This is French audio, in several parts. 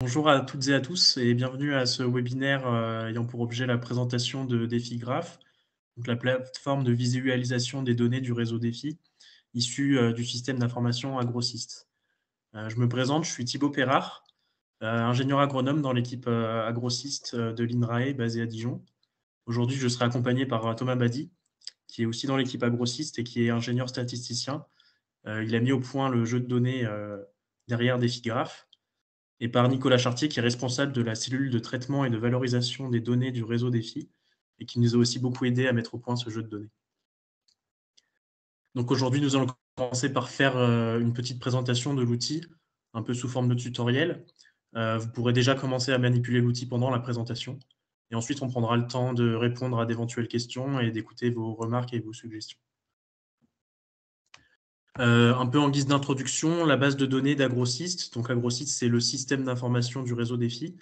Bonjour à toutes et à tous et bienvenue à ce webinaire ayant pour objet la présentation de DefiGraph, donc la plateforme de visualisation des données du réseau DeFi, issue du système d'information Agrosys. Je me présente, je suis Thibaut Perrard, ingénieur agronome dans l'équipe Agrosys de l'INRAE basée à Dijon. Aujourd'hui, je serai accompagné par Thomas Badi, qui est aussi dans l'équipe Agrosys et qui est ingénieur statisticien. Il a mis au point le jeu de données derrière DefiGraph et par Nicolas Chartier, qui est responsable de la cellule de traitement et de valorisation des données du réseau DeFi et qui nous a aussi beaucoup aidé à mettre au point ce jeu de données. Donc aujourd'hui, nous allons commencer par faire une petite présentation de l'outil, un peu sous forme de tutoriel. Vous pourrez déjà commencer à manipuler l'outil pendant la présentation. Et ensuite, on prendra le temps de répondre à d'éventuelles questions et d'écouter vos remarques et vos suggestions. Un peu en guise d'introduction, la base de données d'Agrosys. Donc Agrosys, c'est le système d'information du réseau DeFi.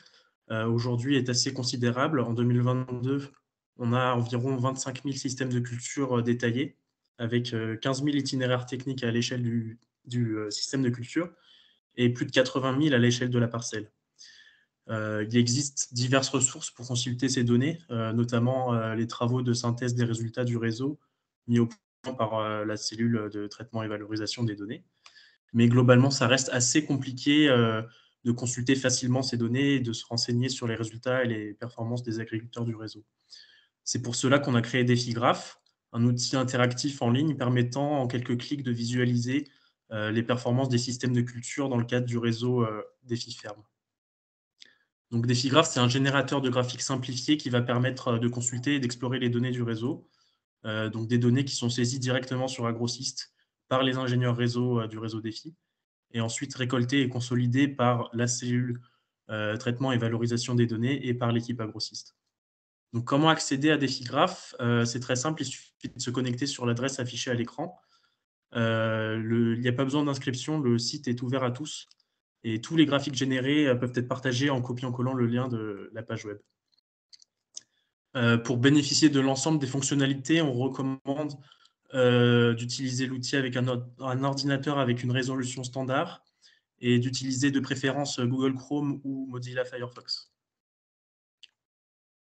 Aujourd'hui est assez considérable. En 2022, on a environ 25 000 systèmes de culture détaillés, avec 15 000 itinéraires techniques à l'échelle du système de culture et plus de 80 000 à l'échelle de la parcelle. Il existe diverses ressources pour consulter ces données, notamment les travaux de synthèse des résultats du réseau mis au point par la cellule de traitement et valorisation des données. Mais globalement, ça reste assez compliqué de consulter facilement ces données et de se renseigner sur les résultats et les performances des agriculteurs du réseau. C'est pour cela qu'on a créé DefiGraph, un outil interactif en ligne permettant en quelques clics de visualiser les performances des systèmes de culture dans le cadre du réseau DefiFerm. Donc DefiGraph, c'est un générateur de graphiques simplifié qui va permettre de consulter et d'explorer les données du réseau, donc des données qui sont saisies directement sur Agrosys par les ingénieurs réseau du réseau DeFi, et ensuite récoltées et consolidées par la cellule traitement et valorisation des données et par l'équipe Agrosys. Donc, comment accéder à DefiGraph? C'est très simple, il suffit de se connecter sur l'adresse affichée à l'écran. Il n'y a pas besoin d'inscription, le site est ouvert à tous et tous les graphiques générés peuvent être partagés en copiant-collant le lien de la page web. Pour bénéficier de l'ensemble des fonctionnalités, on recommande d'utiliser l'outil avec un ordinateur avec une résolution standard et d'utiliser de préférence Google Chrome ou Mozilla Firefox.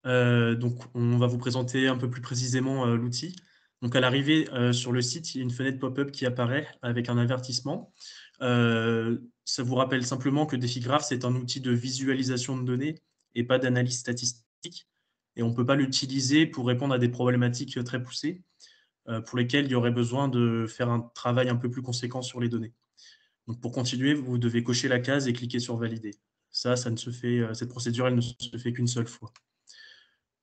Donc, on va vous présenter un peu plus précisément l'outil. Donc, à l'arrivée sur le site, il y a une fenêtre pop-up qui apparaît avec un avertissement. Ça vous rappelle simplement que DefiGraph, c'est un outil de visualisation de données et pas d'analyse statistique. Et on ne peut pas l'utiliser pour répondre à des problématiques très poussées pour lesquelles il y aurait besoin de faire un travail un peu plus conséquent sur les données. Donc, pour continuer, vous devez cocher la case et cliquer sur Valider. Ça ne se fait, cette procédure, elle ne se fait qu'une seule fois.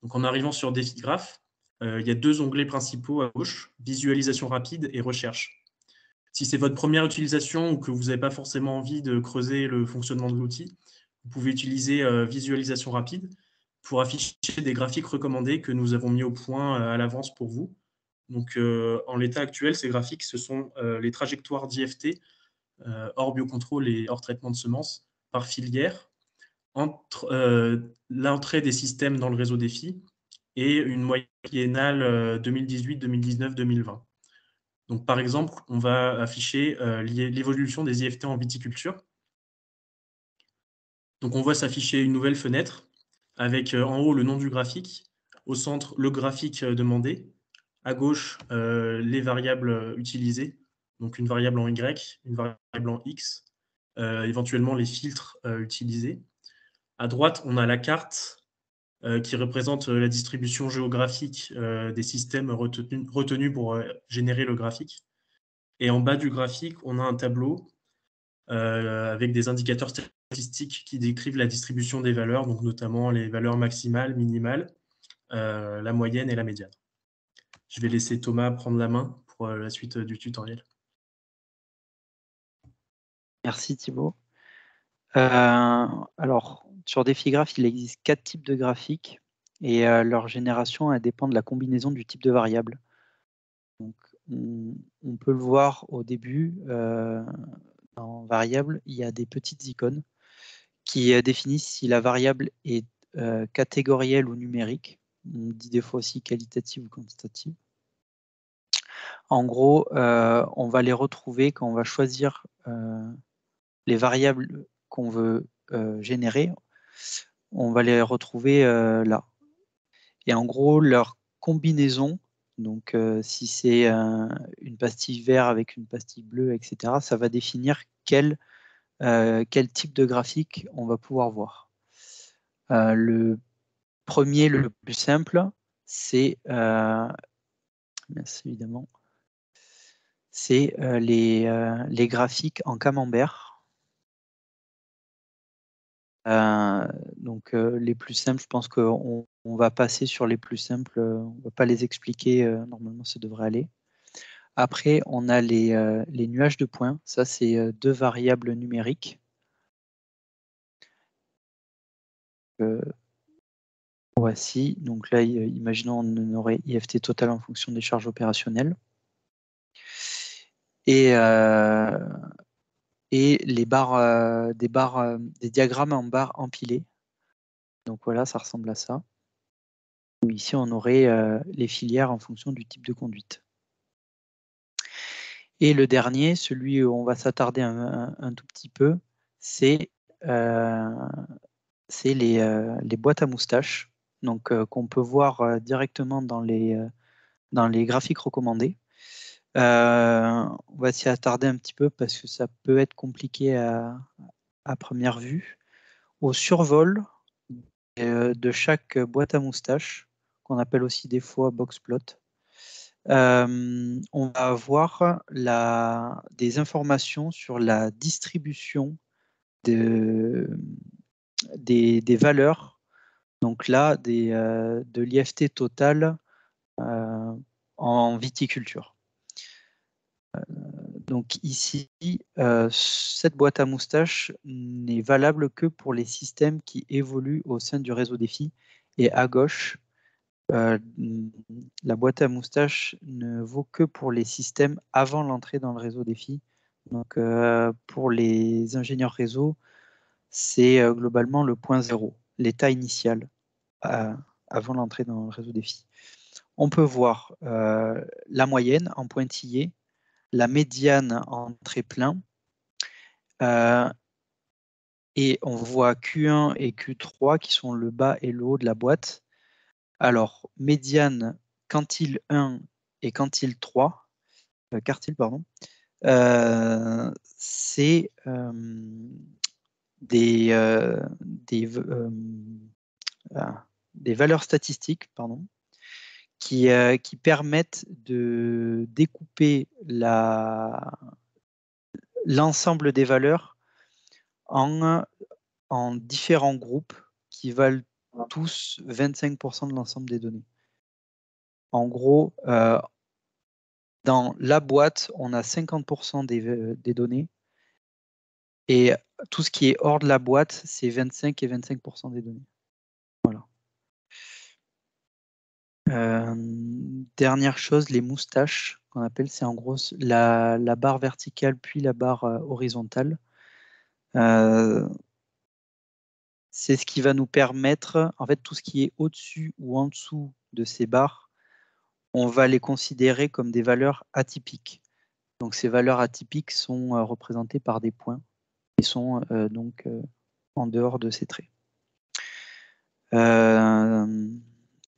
Donc, en arrivant sur DefiGraph, il y a deux onglets principaux à gauche, visualisation rapide et recherche. Si c'est votre première utilisation ou que vous n'avez pas forcément envie de creuser le fonctionnement de l'outil, vous pouvez utiliser visualisation rapide pour afficher des graphiques recommandés que nous avons mis au point à l'avance pour vous. Donc, en l'état actuel, ces graphiques, ce sont les trajectoires d'IFT hors biocontrôle et hors traitement de semences par filière entre l'entrée des systèmes dans le réseau DeFi et une moyenne triennale 2018, 2019, 2020. Donc, par exemple, on va afficher l'évolution des IFT en viticulture. Donc, on voit s'afficher une nouvelle fenêtre avec en haut le nom du graphique, au centre le graphique demandé, à gauche les variables utilisées, donc une variable en Y, une variable en X, éventuellement les filtres utilisés. À droite, on a la carte qui représente la distribution géographique des systèmes retenus pour générer le graphique. Et en bas du graphique, on a un tableau avec des indicateurs statistiques qui décrivent la distribution des valeurs, donc notamment les valeurs maximales, minimales, la moyenne et la médiane. Je vais laisser Thomas prendre la main pour la suite du tutoriel. Merci Thibaut. Alors, sur DefiGraph, il existe 4 types de graphiques et leur génération elle dépend de la combinaison du type de variable. Donc, on peut le voir au début, dans variable, il y a des petites icônes qui définissent si la variable est catégorielle ou numérique. On dit des fois aussi qualitative ou quantitative. En gros, on va les retrouver quand on va choisir les variables qu'on veut générés, on va les retrouver là. Et en gros, leur combinaison, donc si c'est une pastille verte avec une pastille bleue, etc., ça va définir quel type de graphique on va pouvoir voir. Le premier, le plus simple, c'est évidemment, c'est les graphiques en camembert. Donc les plus simples, je pense qu'on va passer sur les plus simples, on ne va pas les expliquer, normalement ça devrait aller. Après, on a les nuages de points, ça c'est 2 variables numériques. Voici, donc là, imaginons on aurait IFT total en fonction des charges opérationnelles. Et les barres, des diagrammes en barres empilées. Donc voilà, ça ressemble à ça. Ici, on aurait les filières en fonction du type de conduite. Et le dernier, celui où on va s'attarder un tout petit peu, c'est les boîtes à moustaches, donc qu'on peut voir directement dans les graphiques recommandés. On va s'y attarder un petit peu parce que ça peut être compliqué à première vue. Au survol de chaque boîte à moustaches, qu'on appelle aussi des fois box plot, on va avoir des informations sur la distribution des valeurs, donc là, de l'IFT total en viticulture. Donc ici, cette boîte à moustaches n'est valable que pour les systèmes qui évoluent au sein du réseau défi. Et à gauche, la boîte à moustaches ne vaut que pour les systèmes avant l'entrée dans le réseau défi. Donc pour les ingénieurs réseau, c'est globalement le point 0, l'état initial avant l'entrée dans le réseau défi. On peut voir la moyenne en pointillé, la médiane en trait plein, et on voit Q1 et Q3 qui sont le bas et le haut de la boîte. Alors, médiane, quantile 1 et quantile 3, quartile, pardon, c'est des valeurs statistiques, pardon, qui permettent de découper l'ensemble des valeurs en différents groupes qui valent tous 25% de l'ensemble des données. En gros, dans la boîte, on a 50% des données, et tout ce qui est hors de la boîte, c'est 25 et 25% des données. Voilà. Dernière chose, les moustaches, qu'on appelle, c'est en gros la barre verticale puis la barre horizontale. C'est ce qui va nous permettre, en fait, tout ce qui est au-dessus ou en dessous de ces barres, on va les considérer comme des valeurs atypiques. Donc ces valeurs atypiques sont représentées par des points et sont donc en dehors de ces traits.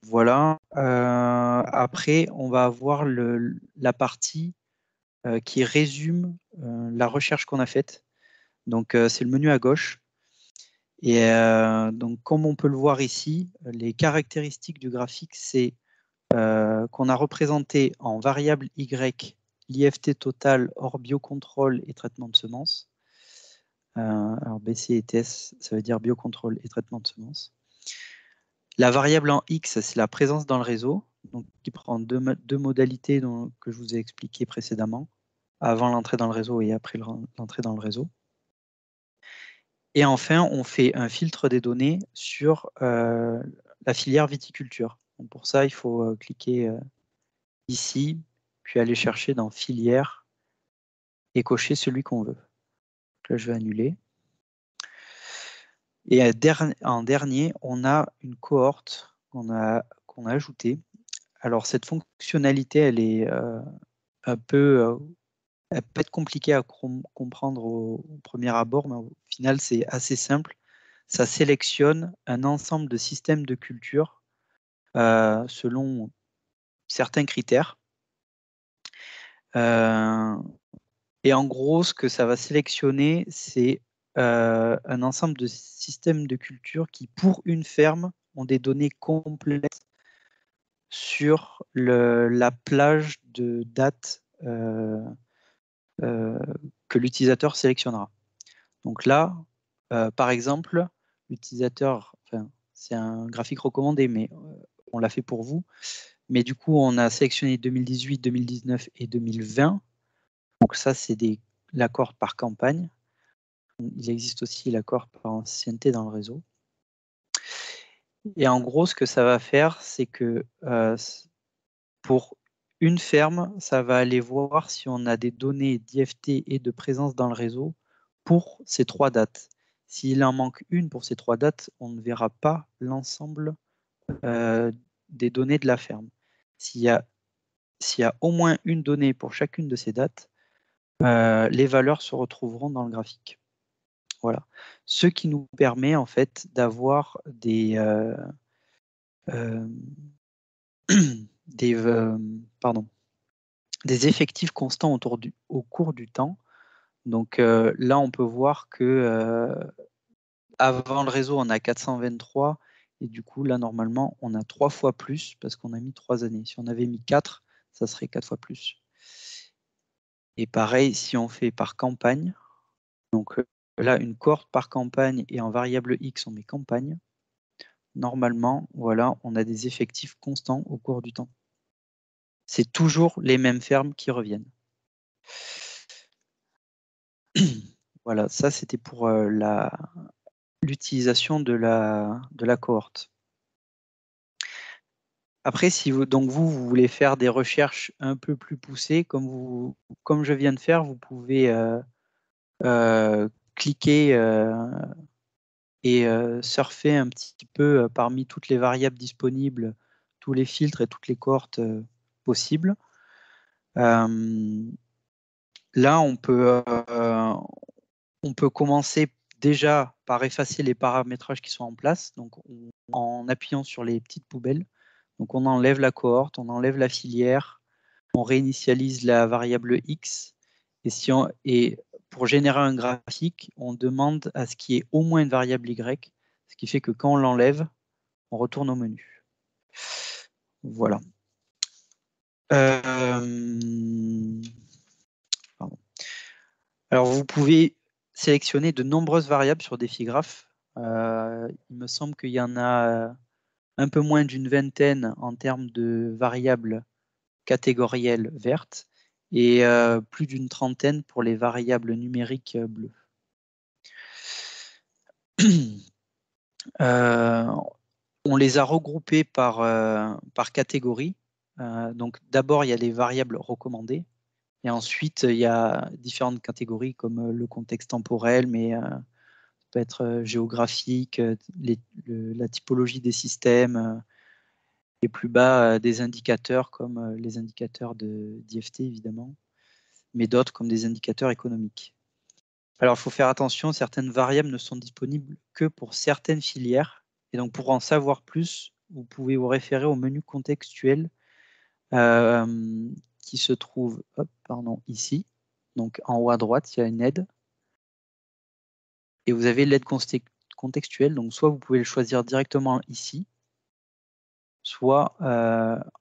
Voilà. Après, on va avoir la partie qui résume la recherche qu'on a faite. Donc c'est le menu à gauche. Et donc, comme on peut le voir ici, les caractéristiques du graphique, c'est qu'on a représenté en variable Y l'IFT total hors biocontrôle et traitement de semences. Alors BC et TS, ça veut dire biocontrôle et traitement de semences. La variable en X, c'est la présence dans le réseau, donc qui prend deux modalités que je vous ai expliquées précédemment, avant l'entrée dans le réseau et après l'entrée dans le réseau. Et enfin, on fait un filtre des données sur la filière viticulture. Donc pour ça, il faut cliquer ici, puis aller chercher dans filière et cocher celui qu'on veut. Donc là, je vais annuler. Et en dernier, on a une cohorte qu'on a ajoutée. Alors cette fonctionnalité, elle est elle peut être compliquée à comprendre au premier abord, mais au final, c'est assez simple. ça sélectionne un ensemble de systèmes de culture selon certains critères. Et en gros, ce que ça va sélectionner, c'est un ensemble de systèmes de culture qui, pour une ferme, ont des données complètes sur la plage de dates que l'utilisateur sélectionnera. Donc là, par exemple, l'utilisateur, enfin, c'est un graphique recommandé, mais on l'a fait pour vous. Mais du coup, on a sélectionné 2018, 2019 et 2020. Donc ça, c'est l'accord par campagne. Il existe aussi l'accord par ancienneté dans le réseau. Et en gros, ce que ça va faire, c'est que pour une ferme, ça va aller voir si on a des données d'IFT et de présence dans le réseau pour ces 3 dates. S'il en manque une pour ces 3 dates, on ne verra pas l'ensemble des données de la ferme. S'il y a au moins une donnée pour chacune de ces dates, les valeurs se retrouveront dans le graphique. Voilà. Ce qui nous permet en fait d'avoir des effectifs constants au cours du temps. Donc là, on peut voir que avant le réseau, on a 423 et du coup, là, normalement, on a 3 fois plus parce qu'on a mis 3 années. Si on avait mis 4, ça serait 4 fois plus. Et pareil, si on fait par campagne, donc là, une cohorte par campagne et en variable X, on met campagne. Normalement, voilà, on a des effectifs constants au cours du temps. C'est toujours les mêmes fermes qui reviennent. Voilà, ça c'était pour l'utilisation de la cohorte. Après, si vous voulez faire des recherches un peu plus poussées, comme je viens de faire, vous pouvez cliquer et surfer un petit peu parmi toutes les variables disponibles, tous les filtres et toutes les cohortes possibles. Là, on peut commencer déjà par effacer les paramétrages qui sont en place, donc en appuyant sur les petites poubelles. Donc on enlève la cohorte, on enlève la filière, on réinitialise la variable X, et pour générer un graphique, on demande à ce qu'il y ait au moins une variable Y, ce qui fait que quand on l'enlève, on retourne au menu. Voilà. Alors vous pouvez sélectionner de nombreuses variables sur Défigraph. Il me semble qu'il y en a un peu moins d'une vingtaine en termes de variables catégorielles vertes et plus d'une trentaine pour les variables numériques bleues. On les a regroupées par catégorie. Donc d'abord, il y a les variables recommandées. Et ensuite, il y a différentes catégories comme le contexte temporel, mais ça peut être géographique, la typologie des systèmes, et plus bas des indicateurs comme les indicateurs d'IFT évidemment, mais d'autres comme des indicateurs économiques. Alors il faut faire attention, certaines variables ne sont disponibles que pour certaines filières, et donc pour en savoir plus, vous pouvez vous référer au menu contextuel qui se trouve ici. Donc en haut à droite, il y a une aide. Et vous avez l'aide contextuelle. Donc soit vous pouvez le choisir directement ici, soit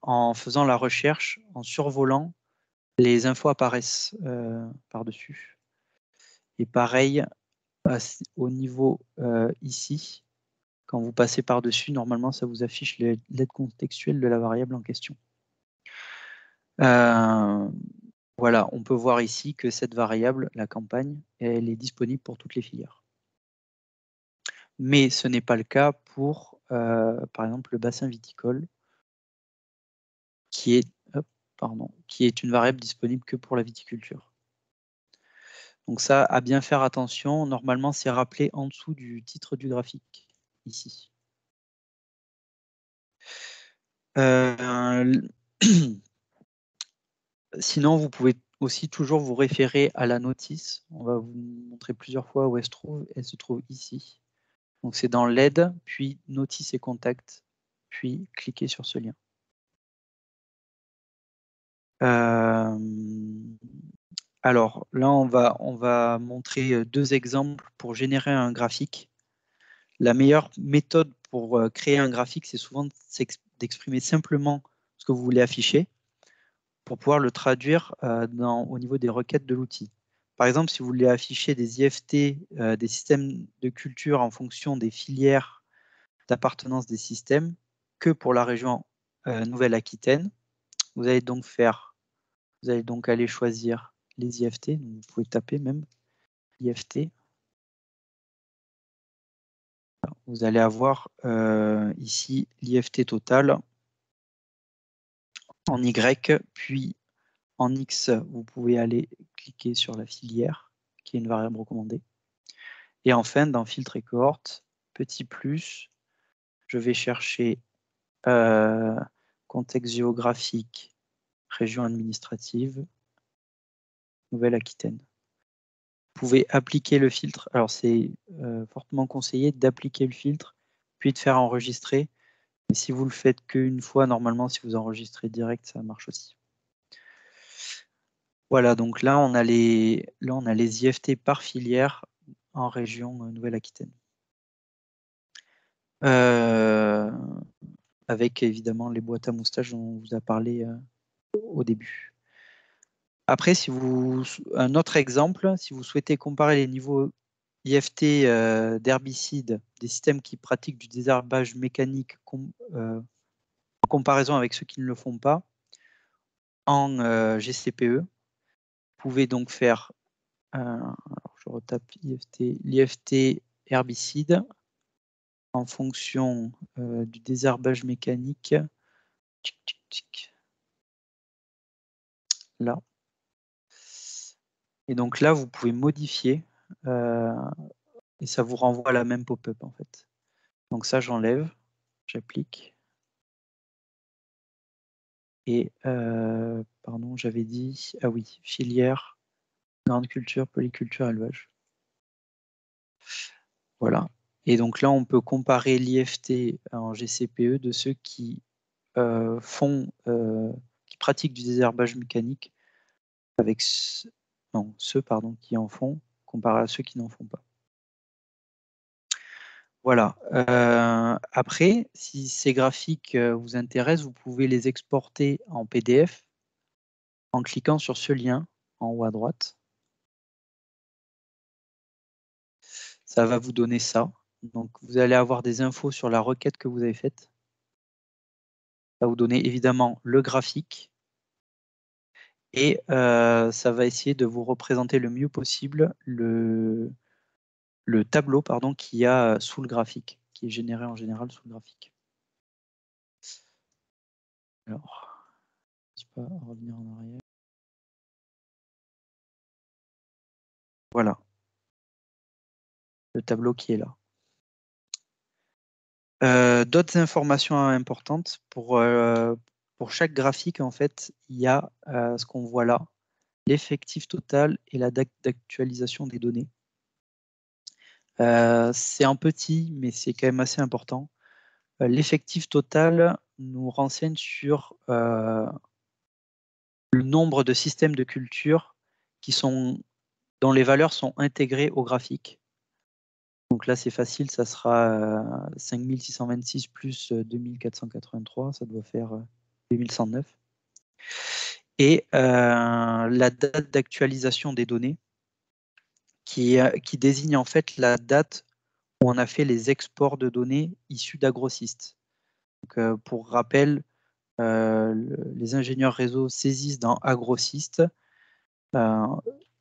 en faisant la recherche, en survolant, les infos apparaissent par-dessus. Et pareil, au niveau ici, quand vous passez par-dessus, normalement, ça vous affiche l'aide contextuelle de la variable en question. Voilà, on peut voir ici que cette variable, la campagne, elle est disponible pour toutes les filières. Mais ce n'est pas le cas pour, par exemple, le bassin viticole, qui est une variable disponible que pour la viticulture. Donc ça, à bien faire attention, normalement, c'est rappelé en dessous du titre du graphique, ici. Sinon, vous pouvez aussi toujours vous référer à la notice. On va vous montrer plusieurs fois où elle se trouve. Elle se trouve ici. Donc c'est dans l'aide, puis notice et contact, puis cliquez sur ce lien. Alors là, on va montrer 2 exemples pour générer un graphique. La meilleure méthode pour créer un graphique, c'est souvent d'exprimer simplement ce que vous voulez afficher pour pouvoir le traduire au niveau des requêtes de l'outil. Par exemple, si vous voulez afficher des IFT, des systèmes de culture en fonction des filières d'appartenance des systèmes que pour la région Nouvelle-Aquitaine, vous allez donc aller choisir les IFT. Donc vous pouvez taper même IFT. Vous allez avoir ici l'IFT total en Y, puis en X, vous pouvez aller cliquer sur la filière, qui est une variable recommandée. Et enfin, dans filtre et cohorte, petit plus, je vais chercher contexte géographique, région administrative, Nouvelle-Aquitaine. Vous pouvez appliquer le filtre. Alors, c'est fortement conseillé d'appliquer le filtre, puis de faire enregistrer. Mais si vous le faites qu'une fois, normalement, si vous enregistrez direct, ça marche aussi. Voilà, donc là, on a les IFT par filière en région Nouvelle-Aquitaine. Avec évidemment les boîtes à moustaches dont on vous a parlé au début. Après, un autre exemple, si vous souhaitez comparer les niveaux IFT d'herbicides des systèmes qui pratiquent du désherbage mécanique en comparaison avec ceux qui ne le font pas en GCPE, vous pouvez donc faire, alors je retape l'IFT herbicide en fonction du désherbage mécanique. Là. Et donc là, vous pouvez modifier et ça vous renvoie à la même pop-up en fait. Donc ça, j'enlève, j'applique. Et pardon, j'avais dit, ah oui, filière, grande culture, polyculture, élevage. Voilà. Et donc là, on peut comparer l'IFT en GCPE de ceux qui qui pratiquent du désherbage mécanique avec ceux qui en font, comparé à ceux qui n'en font pas. Voilà. Après, si ces graphiques vous intéressent, vous pouvez les exporter en PDF en cliquant sur ce lien en haut à droite. Ça va vous donner ça. Donc, vous allez avoir des infos sur la requête que vous avez faite. Ça va vous donner évidemment le graphique. Et ça va essayer de vous représenter le mieux possible le tableau qu'il y a sous le graphique, qui est généré en général sous le graphique. Alors, je ne vais pas revenir en arrière. Voilà. Le tableau qui est là. D'autres informations importantes pour chaque graphique, en fait, il y a ce qu'on voit là, l'effectif total et la date d'actualisation des données. C'est un petit, mais c'est quand même assez important. L'effectif total nous renseigne sur le nombre de systèmes de culture dont les valeurs sont intégrées au graphique. Donc là, c'est facile, ça sera 5626 plus 2483, ça doit faire 2109. Et la date d'actualisation des données, qui désigne en fait la date où on a fait les exports de données issus d'AgroSyst. Donc, pour rappel, les ingénieurs réseau saisissent dans AgroSyst.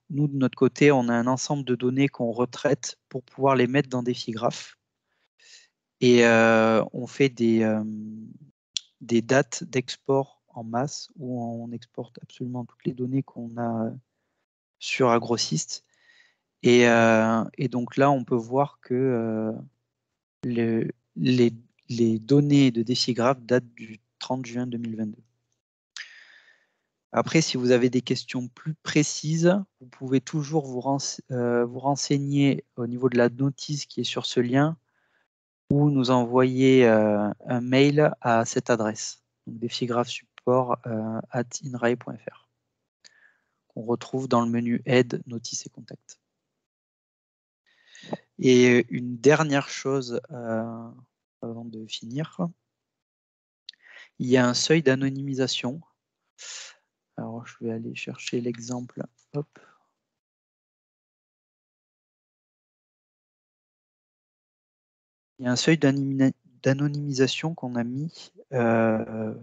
Nous, de notre côté, on a un ensemble de données qu'on retraite pour pouvoir les mettre dans des figraphes. Et on fait des dates d'export en masse où on exporte absolument toutes les données qu'on a sur AgroSyst. Et donc là, on peut voir que les données de défigraphe datent du 30 juin 2022. Après, si vous avez des questions plus précises, vous pouvez toujours vous renseigner au niveau de la notice qui est sur ce lien ou nous envoyer un mail à cette adresse, donc defigraphsupport@inrae.fr, qu'on retrouve dans le menu Aide, Notices et Contacts. Et une dernière chose avant de finir, il y a un seuil d'anonymisation. Alors, je vais aller chercher l'exemple. Hop. Il y a un seuil d'anonymisation qu'on a mis, pas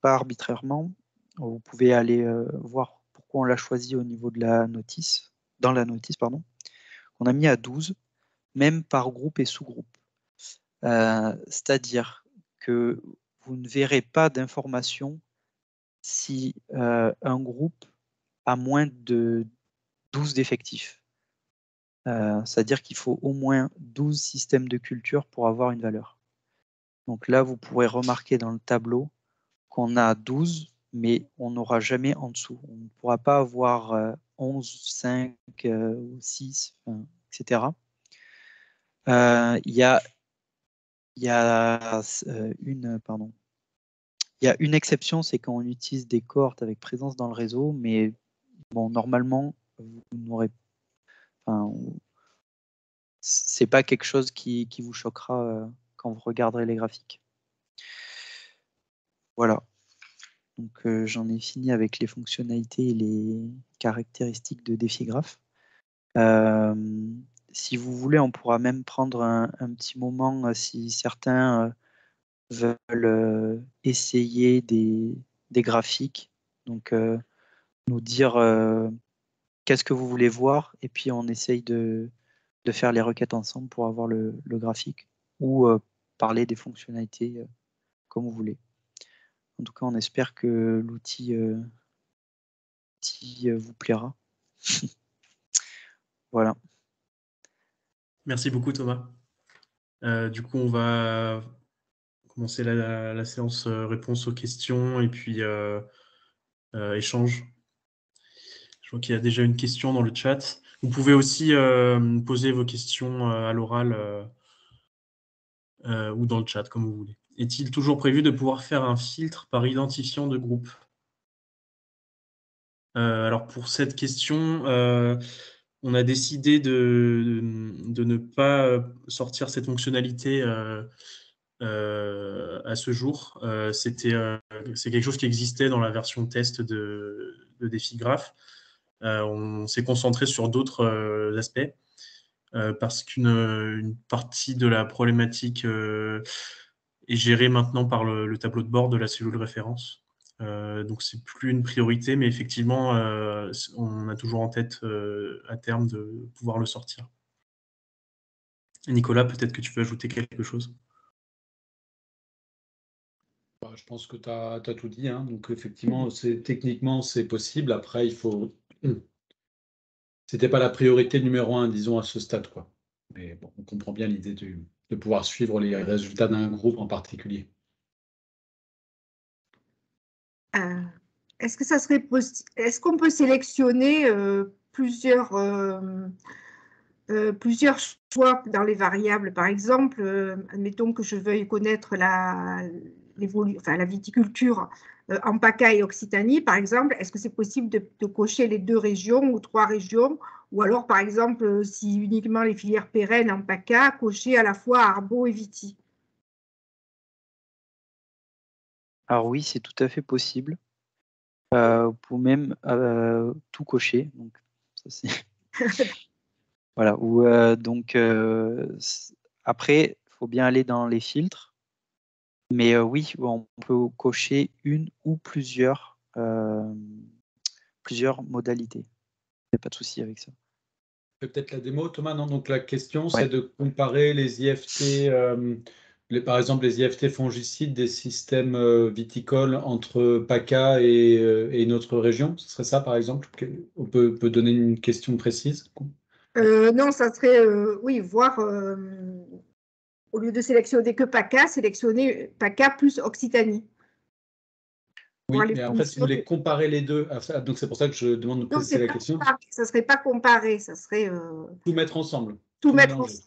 arbitrairement. Vous pouvez aller voir pourquoi on l'a choisi au niveau de la notice, dans la notice, pardon. On a mis à 12, même par groupe et sous-groupe. C'est-à-dire que vous ne verrez pas d'informations si un groupe a moins de 12 d'effectifs. C'est-à-dire qu'il faut au moins 12 systèmes de culture pour avoir une valeur. Donc là, vous pourrez remarquer dans le tableau qu'on a 12, mais on n'aura jamais en dessous. On ne pourra pas avoir 11, 5 ou 6, etc. Il y a une exception, c'est quand on utilise des cohortes avec présence dans le réseau, mais bon, normalement, vous n'aurez, c'est pas quelque chose qui vous choquera quand vous regarderez les graphiques. Voilà. Donc j'en ai fini avec les fonctionnalités et les caractéristiques de Defigraph. Si vous voulez, on pourra même prendre un petit moment si certains veulent essayer des graphiques. Donc nous dire qu'est-ce que vous voulez voir et puis on essaye de faire les requêtes ensemble pour avoir le graphique ou parler des fonctionnalités comme vous voulez. En tout cas, on espère que l'outil vous plaira. Voilà. Merci beaucoup, Thomas. Du coup, on va commencer la séance réponse aux questions et puis échange. Je vois qu'il y a déjà une question dans le chat. Vous pouvez aussi poser vos questions à l'oral ou dans le chat, comme vous voulez. Est-il toujours prévu de pouvoir faire un filtre par identifiant de groupe? Alors pour cette question, on a décidé de ne pas sortir cette fonctionnalité à ce jour. C'est quelque chose qui existait dans la version test de Defigraph. On s'est concentré sur d'autres aspects parce qu'une partie de la problématique est gérée maintenant par le tableau de bord de la cellule référence. Donc, c'est plus une priorité, mais effectivement, on a toujours en tête à terme de pouvoir le sortir. Nicolas, peut-être que tu veux ajouter quelque chose? Je pense que tu as tout dit. Hein. Donc, effectivement, techniquement, c'est possible. Après, il faut. C'était pas la priorité numéro 1, disons, à ce stade, quoi. Mais bon, on comprend bien l'idée de pouvoir suivre les résultats d'un groupe en particulier. Est-ce que ça serait possible? Est-ce qu'on peut sélectionner plusieurs choix dans les variables? Par exemple, admettons que je veuille connaître la viticulture en PACA et Occitanie, par exemple. Est-ce que c'est possible de cocher les 2 régions ou 3 régions? Ou alors, par exemple, si uniquement les filières pérennes en PACA, cocher à la fois Arbo et Viti? Alors oui, c'est tout à fait possible. Vous pouvez même tout cocher. Donc, ça, c'est voilà. Donc, après, il faut bien aller dans les filtres. Mais oui, on peut cocher une ou plusieurs modalités. Il n'y a pas de souci avec ça. Peut-être la démo, Thomas, non? Donc la question, c'est de comparer les IFT, par exemple les IFT fongicides des systèmes viticoles entre PACA et une autre région. Ce serait ça, par exemple? On peut donner une question précise? Non, ça serait, oui, voir, au lieu de sélectionner que PACA, sélectionner PACA plus Occitanie. Oui, mais après, si vous voulez comparer les deux, donc c'est pour ça que je demande de préciser la question. Ça ne serait pas comparé, ça serait… Tout mettre ensemble. Tout mettre ensemble.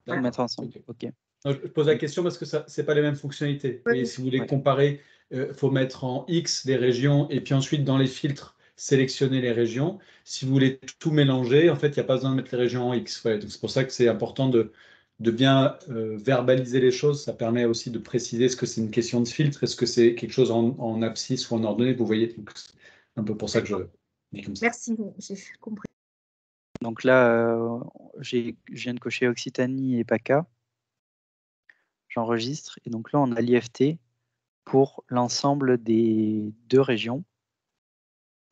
Tout mettre ensemble, ok. Je pose la question parce que ce n'est pas les mêmes fonctionnalités. Oui. Et si vous voulez comparer, il faut mettre en X les régions et puis ensuite dans les filtres, sélectionner les régions. Si vous voulez tout mélanger, en fait, il n'y a pas besoin de mettre les régions en X. Ouais, donc c'est pour ça que c'est important de bien verbaliser les choses. Ça permet aussi de préciser est-ce que c'est une question de filtre, est-ce que c'est quelque chose en abscisse ou en ordonnée. Vous voyez, c'est un peu pour ça que je dis comme ça. Merci, j'ai compris. Donc là, je viens de cocher Occitanie et PACA. J'enregistre. Et donc là, on a l'IFT pour l'ensemble des 2 régions.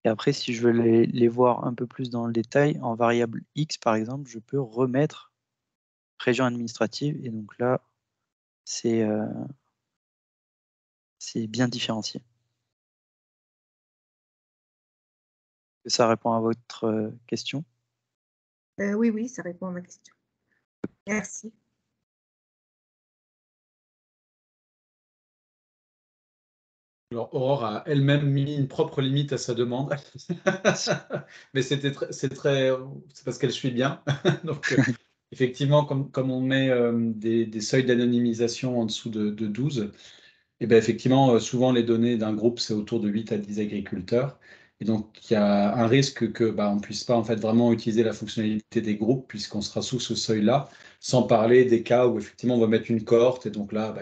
Et après, si je veux les voir un peu plus dans le détail, en variable X, par exemple, je peux remettre région administrative. Et donc là, c'est bien différencié. Ça répond à votre question? Oui, ça répond à ma question. Merci. Alors, Aurore a elle-même mis une propre limite à sa demande, mais c'est parce qu'elle suit bien. Donc, effectivement, comme on met des seuils d'anonymisation en dessous de 12, et bien effectivement, souvent les données d'un groupe, c'est autour de 8 à 10 agriculteurs. Et donc, il y a un risque que on ne puisse pas en fait vraiment utiliser la fonctionnalité des groupes puisqu'on sera sous ce seuil-là, sans parler des cas où effectivement on va mettre une cohorte et donc là,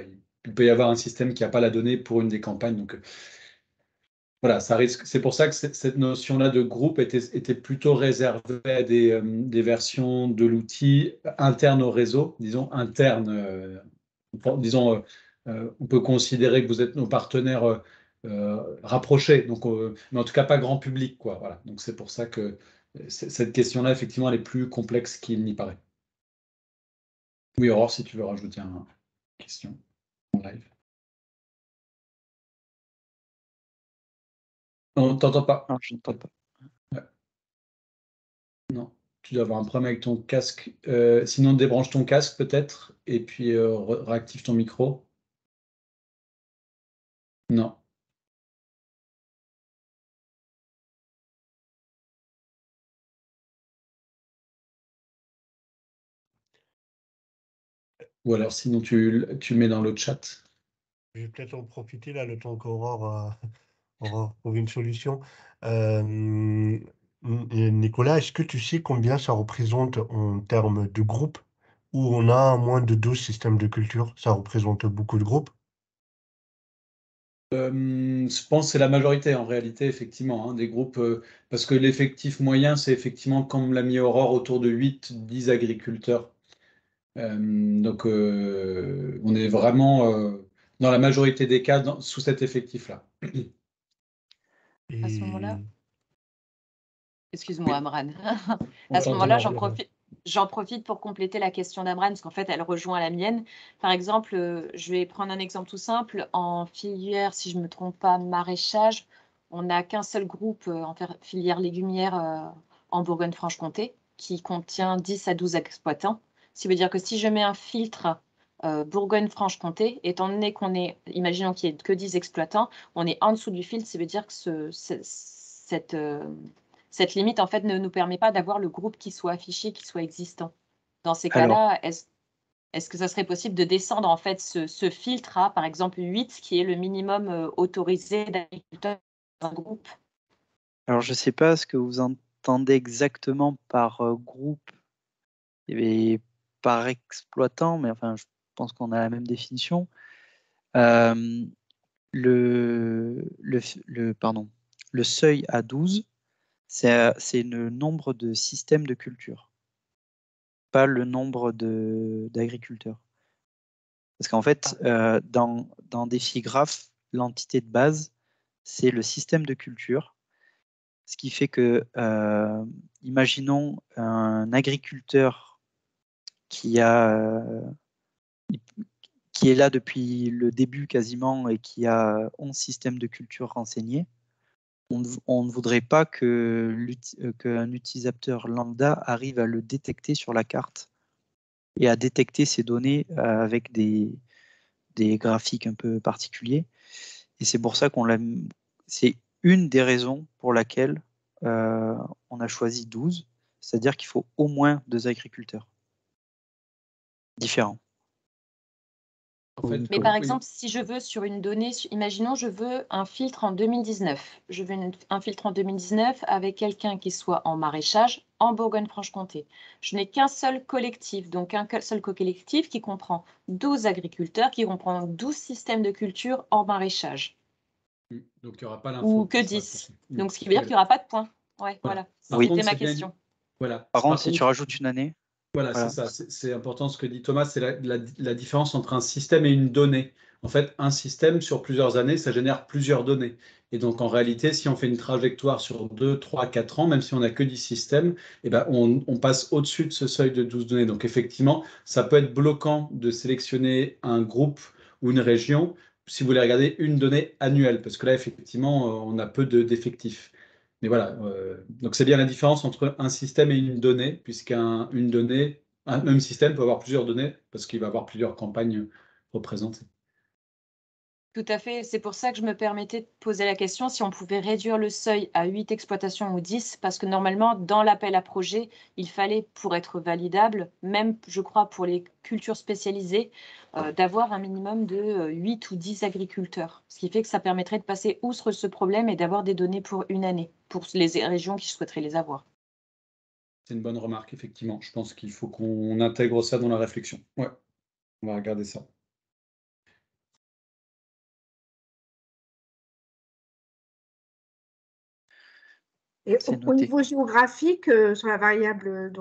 il peut y avoir un système qui n'a pas la donnée pour une des campagnes. Donc, voilà, ça risque. C'est pour ça que cette notion-là de groupe était plutôt réservée à des versions de l'outil interne au réseau, disons interne. Disons, on peut considérer que vous êtes nos partenaires rapprochés, donc, mais en tout cas pas grand public, quoi. Voilà. Donc c'est pour ça que cette question-là, effectivement, elle est plus complexe qu'il n'y paraît. Oui, Aurore, si tu veux rajouter une question en live. On ne t'entend pas. Non, je n'entends pas. Ouais. Non, tu dois avoir un problème avec ton casque. Sinon, débranche ton casque peut-être, et puis réactive ton micro. Non. Ou alors sinon tu le mets dans le chat. Je vais peut-être en profiter là, le temps qu'Aurore trouve une solution. Nicolas, est-ce que tu sais combien ça représente en termes de groupes où on a moins de 12 systèmes de culture? Ça représente beaucoup de groupes? Je pense que c'est la majorité en réalité, effectivement, hein, des groupes, parce que l'effectif moyen, c'est effectivement, comme l'a mis Aurore, autour de 8-10 agriculteurs. Donc, on est vraiment dans la majorité des cas sous cet effectif-là. À ce moment-là, excuse-moi, Oui. Amran. On À ce moment-là, t'entend. j'en profite pour compléter la question d'Amran, parce qu'en fait, elle rejoint la mienne. Par exemple, je vais prendre un exemple tout simple. En filière, si je ne me trompe pas, maraîchage, on n'a qu'un seul groupe en filière légumière en Bourgogne-Franche-Comté qui contient 10 à 12 exploitants. Ce qui veut dire que si je mets un filtre Bourgogne-Franche-Comté, étant donné qu'on est, imaginons qu'il n'y ait que 10 exploitants, on est en dessous du filtre, ça veut dire que cette limite, en fait, ne nous permet pas d'avoir le groupe qui soit affiché, qui soit existant. Dans ces cas-là, est-ce que ça serait possible de descendre, en fait, ce filtre à, par exemple, 8, qui est le minimum autorisé d'agriculteurs dans un groupe? Alors, je ne sais pas ce que vous entendez exactement par groupe et par exploitant, mais enfin, je pense qu'on a la même définition. Le seuil à 12, c'est le nombre de systèmes de culture, pas le nombre d'agriculteurs. Parce qu'en fait, dans Défi-Graph, l'entité de base, c'est le système de culture. Ce qui fait que, imaginons un agriculteur qui est là depuis le début quasiment et qui a 11 systèmes de culture renseignés. On ne voudrait pas qu'un utilisateur lambda arrive à le détecter sur la carte et à détecter ces données avec des graphiques un peu particuliers. Et c'est pour ça c'est une des raisons pour laquelle on a choisi 12, c'est-à-dire qu'il faut au moins 2 agriculteurs différents. En fait, Mais par exemple, si je veux sur une donnée, imaginons je veux un filtre en 2019. Je veux un filtre en 2019 avec quelqu'un qui soit en maraîchage en Bourgogne-Franche-Comté. Je n'ai qu'un seul collectif, donc un seul collectif qui comprend 12 agriculteurs, qui comprend 12 systèmes de culture en maraîchage. Donc, il n'y aura pas l'info. Ou que 10. Donc, ce qui veut dire qu'il n'y aura pas de points. Ouais, voilà. Oui. C'était ma question. Voilà. Par contre, si tu rajoutes une année. Voilà, c'est ça. C'est important ce que dit Thomas, c'est la différence entre un système et une donnée. En fait, un système sur plusieurs années, ça génère plusieurs données. Et donc, en réalité, si on fait une trajectoire sur 2, 3, 4 ans, même si on n'a que 10 systèmes, eh ben, on passe au-dessus de ce seuil de 12 données. Donc, effectivement, ça peut être bloquant de sélectionner un groupe ou une région si vous voulez regarder une donnée annuelle, parce que là, effectivement, on a peu d'effectifs. Mais voilà, donc c'est bien la différence entre un système et une donnée, puisqu'une donnée, un même système peut avoir plusieurs données, parce qu'il va avoir plusieurs campagnes représentées. Tout à fait. C'est pour ça que je me permettais de poser la question si on pouvait réduire le seuil à 8 exploitations ou 10, parce que normalement, dans l'appel à projet, il fallait, pour être validable, même, je crois, pour les cultures spécialisées, d'avoir un minimum de 8 ou 10 agriculteurs. Ce qui fait que ça permettrait de passer outre ce problème et d'avoir des données pour une année, pour les régions qui souhaiteraient les avoir. C'est une bonne remarque, effectivement. Je pense qu'il faut qu'on intègre ça dans la réflexion. Ouais, on va regarder ça. Et au niveau géographique, sur la variable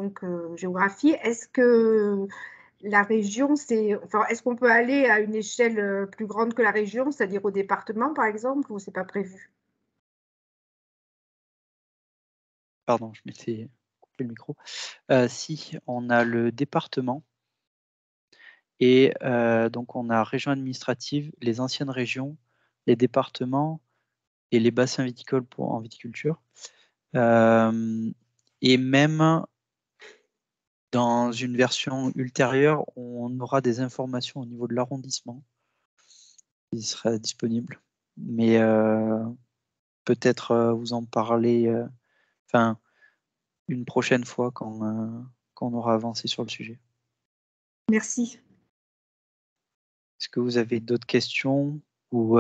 géographie, est-ce que la région, est-ce qu'on peut aller à une échelle plus grande que la région, c'est-à-dire au département, par exemple, ou c'est pas prévu? Pardon, je m'étais coupé le micro. Si, on a le département et donc on a région administrative, les anciennes régions, les départements et les bassins viticoles en viticulture. Et même dans une version ultérieure, on aura des informations au niveau de l'arrondissement qui sera disponible. Mais peut-être vous en parler une prochaine fois quand on aura avancé sur le sujet. Merci. Est-ce que vous avez d'autres questions ou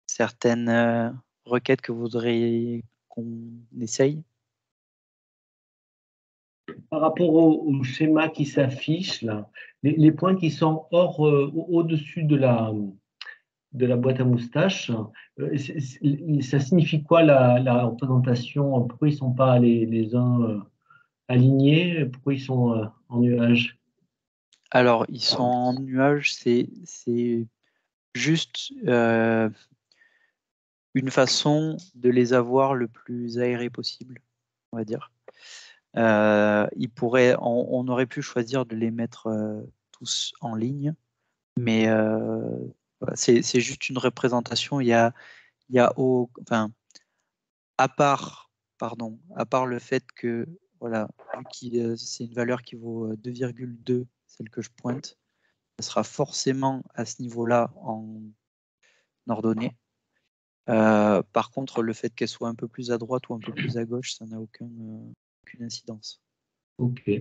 certaines requêtes que vous voudriez qu'on essaye? Par rapport au schéma qui s'affiche, là, les points qui sont au-dessus de la boîte à moustaches, ça signifie quoi la représentation? Pourquoi ils ne sont pas les uns alignés? Pourquoi ils sont en nuage? Alors, ils sont en nuage, c'est juste une façon de les avoir le plus aérés possible, on va dire. On aurait pu choisir de les mettre tous en ligne, mais voilà, c'est juste une représentation. À part le fait que, voilà, vu que c'est une valeur qui vaut 2,2, celle que je pointe, ça sera forcément à ce niveau-là en ordonnée. Par contre, le fait qu'elle soit un peu plus à droite ou un peu plus à gauche, ça n'a aucune incidence. Ok.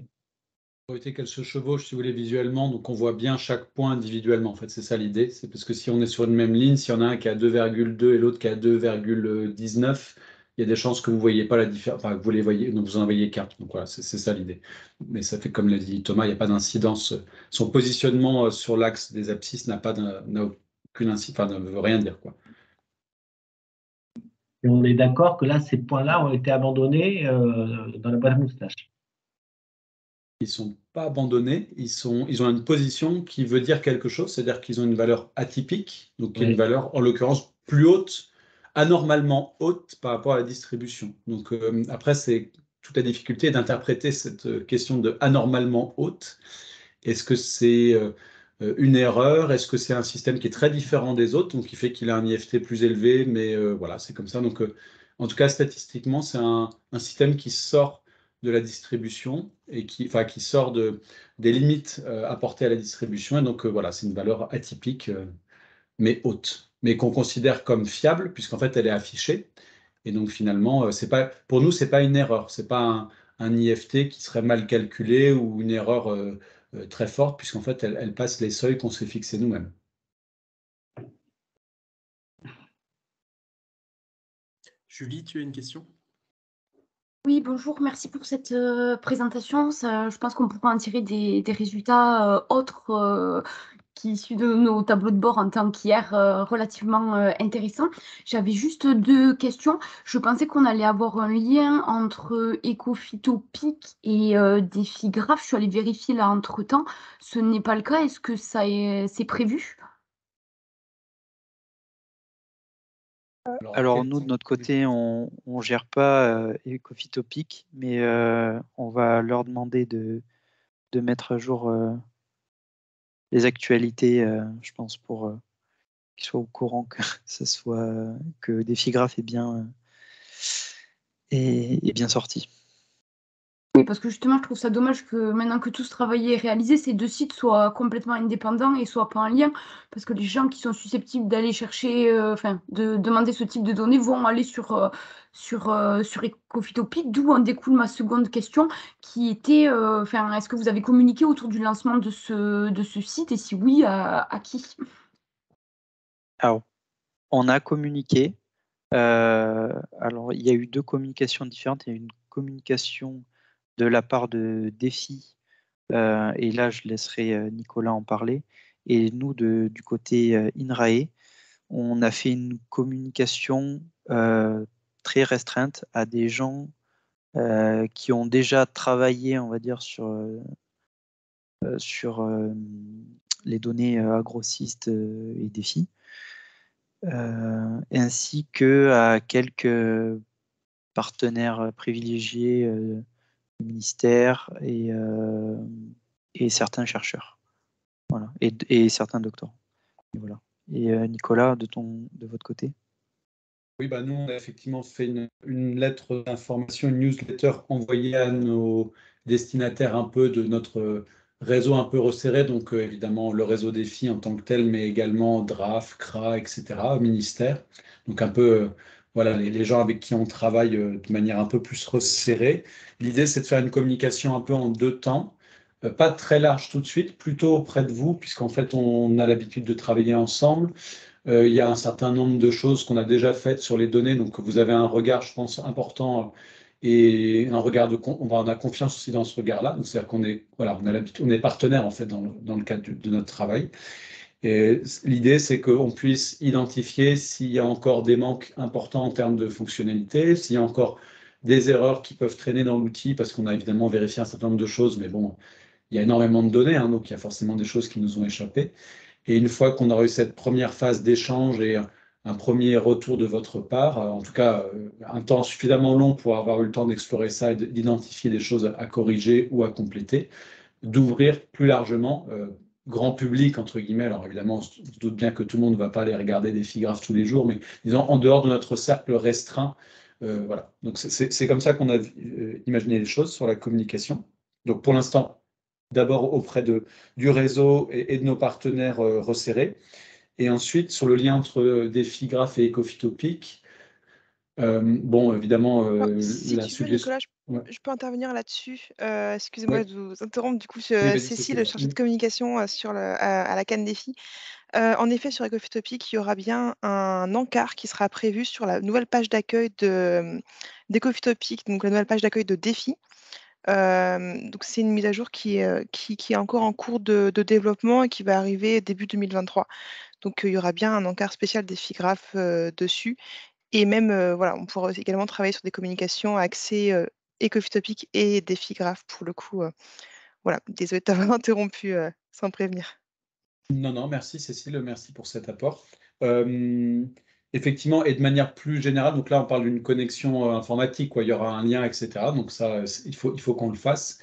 Pour éviter qu'elle se chevauche, si vous voulez, visuellement, donc on voit bien chaque point individuellement. En fait, c'est ça l'idée. C'est parce que si on est sur une même ligne, s'il y en a un qui a 2,2 et l'autre qui a 2,19, il y a des chances que vous ne voyez pas la différence, enfin, que vous les voyez, donc vous en voyez qu'un. Donc voilà, c'est ça l'idée. Mais ça fait, comme l'a dit Thomas, il n'y a pas d'incidence. Son positionnement sur l'axe des abscisses n'a aucune incidence, enfin, ne veut rien dire, quoi. Et on est d'accord que là, ces points-là ont été abandonnés dans la boîte à moustaches. Ils ne sont pas abandonnés, ils ont une position qui veut dire quelque chose, c'est-à-dire qu'ils ont une valeur atypique, donc une valeur en l'occurrence plus haute, anormalement haute par rapport à la distribution. Donc après, c'est toute la difficulté d'interpréter cette question de anormalement haute. Est-ce que c'est une erreur? Est-ce que c'est un système qui est très différent des autres, donc qui fait qu'il a un IFT plus élevé, mais voilà, c'est comme ça. Donc en tout cas, statistiquement, c'est un système qui sort de la distribution et qui sort des limites apportées à la distribution. Et donc voilà, c'est une valeur atypique, mais haute, mais qu'on considère comme fiable, puisqu'en fait, elle est affichée. Et donc finalement, pour nous, ce n'est pas une erreur, ce n'est pas un IFT qui serait mal calculé ou une erreur très forte, puisqu'en fait, elle passe les seuils qu'on s'est fixés nous-mêmes. Julie, tu as une question? Oui, bonjour, merci pour cette présentation. Je pense qu'on pourra en tirer des résultats autres qui issus de nos tableaux de bord en temps qu'hier relativement intéressants. J'avais juste 2 questions. Je pensais qu'on allait avoir un lien entre Ecophytopic et Défigraphe. Je suis allée vérifier là entre-temps. Ce n'est pas le cas. Est-ce que c'est prévu? Alors nous, de notre côté, on ne gère pas Ecophytopic, mais on va leur demander de mettre à jour les actualités, je pense, pour qu'ils soient au courant que que Défigraphe est bien sorti. Oui, parce que justement, je trouve ça dommage que maintenant que tout ce travail est réalisé, ces 2 sites soient complètement indépendants et soient pas en lien, parce que les gens qui sont susceptibles d'aller chercher, de demander ce type de données vont aller sur Ecophytopic, d'où en découle ma seconde question, qui était, est-ce que vous avez communiqué autour du lancement de ce site, et si oui, à qui? Alors, on a communiqué. Alors, il y a eu 2 communications différentes. Il y a eu une communication de la part de Défi, et là, je laisserai Nicolas en parler. Et nous, du côté INRAE, on a fait une communication très restreinte à des gens qui ont déjà travaillé, on va dire, sur les données agrocystes et Défi, ainsi que à quelques partenaires privilégiés du ministère et certains chercheurs, voilà, et certains doctorants. Et voilà. Et Nicolas, de votre côté? Oui, nous, on a effectivement fait une lettre d'information, une newsletter envoyée à nos destinataires un peu de notre réseau un peu resserré, donc évidemment le réseau Défi en tant que tel, mais également DRAF, CRA, etc., ministère. Donc un peu, voilà, les gens avec qui on travaille de manière un peu plus resserrée. L'idée, c'est de faire une communication un peu en 2 temps. Pas très large tout de suite, plutôt auprès de vous, puisqu'en fait, on a l'habitude de travailler ensemble. Il y a un certain nombre de choses qu'on a déjà faites sur les données, donc vous avez un regard, je pense, important et un regard on a confiance aussi dans ce regard-là. Donc c'est-à-dire qu'on est, voilà, on est partenaire en fait dans le cadre de notre travail. Et l'idée, c'est qu'on puisse identifier s'il y a encore des manques importants en termes de fonctionnalité, s'il y a encore des erreurs qui peuvent traîner dans l'outil, parce qu'on a évidemment vérifié un certain nombre de choses, mais bon, il y a énormément de données, hein, donc il y a forcément des choses qui nous ont échappé. Et une fois qu'on aura eu cette première phase d'échange et un premier retour de votre part, en tout cas un temps suffisamment long pour avoir eu le temps d'explorer ça et d'identifier des choses à corriger ou à compléter, d'ouvrir plus largement, grand public, entre guillemets. Alors évidemment, on se doute bien que tout le monde ne va pas aller regarder des Défigraphe tous les jours, mais disons en dehors de notre cercle restreint. Voilà. Donc c'est comme ça qu'on a imaginé les choses sur la communication. Donc pour l'instant, d'abord auprès du réseau et de nos partenaires resserrés. Et ensuite, sur le lien entre Défigraphe et Ecophytopic, bon, évidemment, Si la tu veux, suggestion. Nicolas, Ouais. je peux intervenir là-dessus. Excusez-moi Oui. de vous interrompre. Du coup, Oui, vas-y, Cécile, chargée de Cécile. communication à la CAN Défi. En effet, sur Ecophytopic, il y aura bien un encart qui sera prévu sur la nouvelle page d'accueil d'Ecophytopic, donc la nouvelle page d'accueil de Défi. Donc c'est une mise à jour qui est encore en cours de développement et qui va arriver début 2023. Donc il y aura bien un encart spécial Défigraphe dessus. Et même, voilà, on pourra également travailler sur des communications axées Ecophytopic et Défigraphe pour le coup. Voilà, désolée de t'avoir interrompu sans prévenir. Non, merci Cécile, merci pour cet apport. Effectivement, et de manière plus générale, donc là on parle d'une connexion informatique, quoi, il y aura un lien, etc. Donc ça, il faut qu'on le fasse.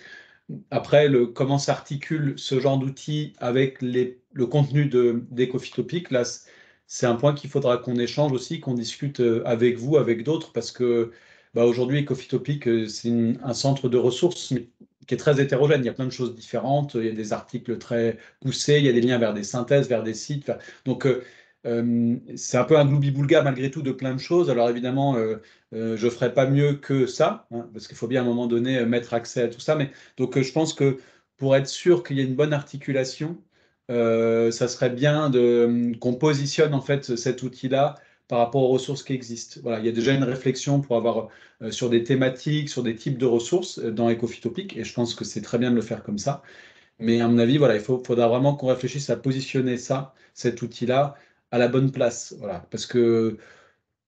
Après, comment s'articule ce genre d'outil avec le contenu d'Ecophytopic, là, c'est un point qu'il faudra qu'on échange aussi, qu'on discute avec vous, avec d'autres, parce que aujourd'hui, Ecophytopic, c'est un centre de ressources qui est très hétérogène. Il y a plein de choses différentes, il y a des articles très poussés, il y a des liens vers des synthèses, vers des sites. Donc, c'est un peu un gloubi-boulga malgré tout de plein de choses. Alors évidemment, je ne ferai pas mieux que ça, hein, parce qu'il faut bien à un moment donné mettre accès à tout ça. Mais donc je pense que pour être sûr qu'il y ait une bonne articulation, ça serait bien qu'on positionne en fait cet outil-là par rapport aux ressources qui existent. Voilà, il y a déjà une réflexion pour avoir sur des thématiques, sur des types de ressources dans Ecophytopic, et je pense que c'est très bien de le faire comme ça. Mais à mon avis, voilà, faudra vraiment qu'on réfléchisse à positionner cet outil-là, à la bonne place. Voilà, parce que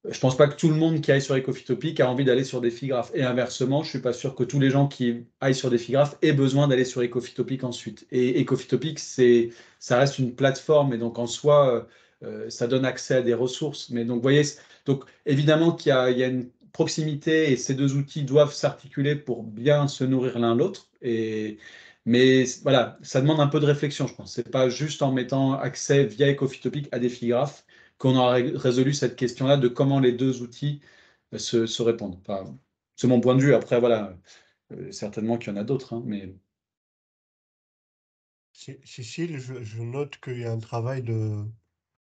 je ne pense pas que tout le monde qui aille sur Ecophytopic a envie d'aller sur Défigraph. Et inversement, je ne suis pas sûr que tous les gens qui aillent sur Défigraph aient besoin d'aller sur Ecophytopic ensuite. Et Ecophytopic, ça reste une plateforme, et donc en soi, ça donne accès à des ressources. Mais donc, vous voyez, donc évidemment qu'il y a une proximité, et ces deux outils doivent s'articuler pour bien se nourrir l'un l'autre. Mais voilà, ça demande un peu de réflexion, je pense. Ce n'est pas juste en mettant accès via Ecophytopic à Défigraph qu'on aura résolu cette question-là de comment les deux outils se répondent. Enfin, c'est mon point de vue. Après, voilà, certainement qu'il y en a d'autres, hein, mais... Cécile, je note qu'il y a un travail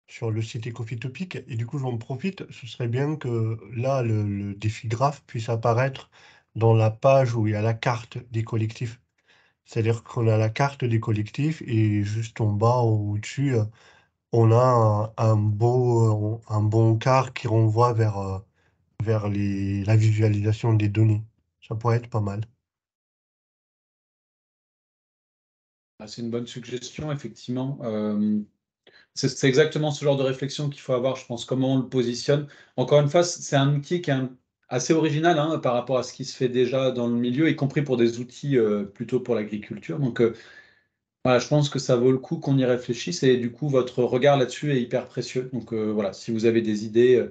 sur le site Ecophytopic, et du coup, j'en profite. Ce serait bien que là, le défi-graphe puisse apparaître dans la page où il y a la carte des collectifs. C'est-à-dire qu'on a la carte des collectifs, et juste en bas ou au-dessus, on a un bon quart qui renvoie vers la visualisation des données. Ça pourrait être pas mal. C'est une bonne suggestion, effectivement. C'est exactement ce genre de réflexion qu'il faut avoir, je pense, comment on le positionne. Encore une fois, c'est un outil qui est assez original, hein, par rapport à ce qui se fait déjà dans le milieu, y compris pour des outils plutôt pour l'agriculture. Donc, voilà, je pense que ça vaut le coup qu'on y réfléchisse, et du coup, votre regard là-dessus est hyper précieux. Donc voilà, si vous avez des idées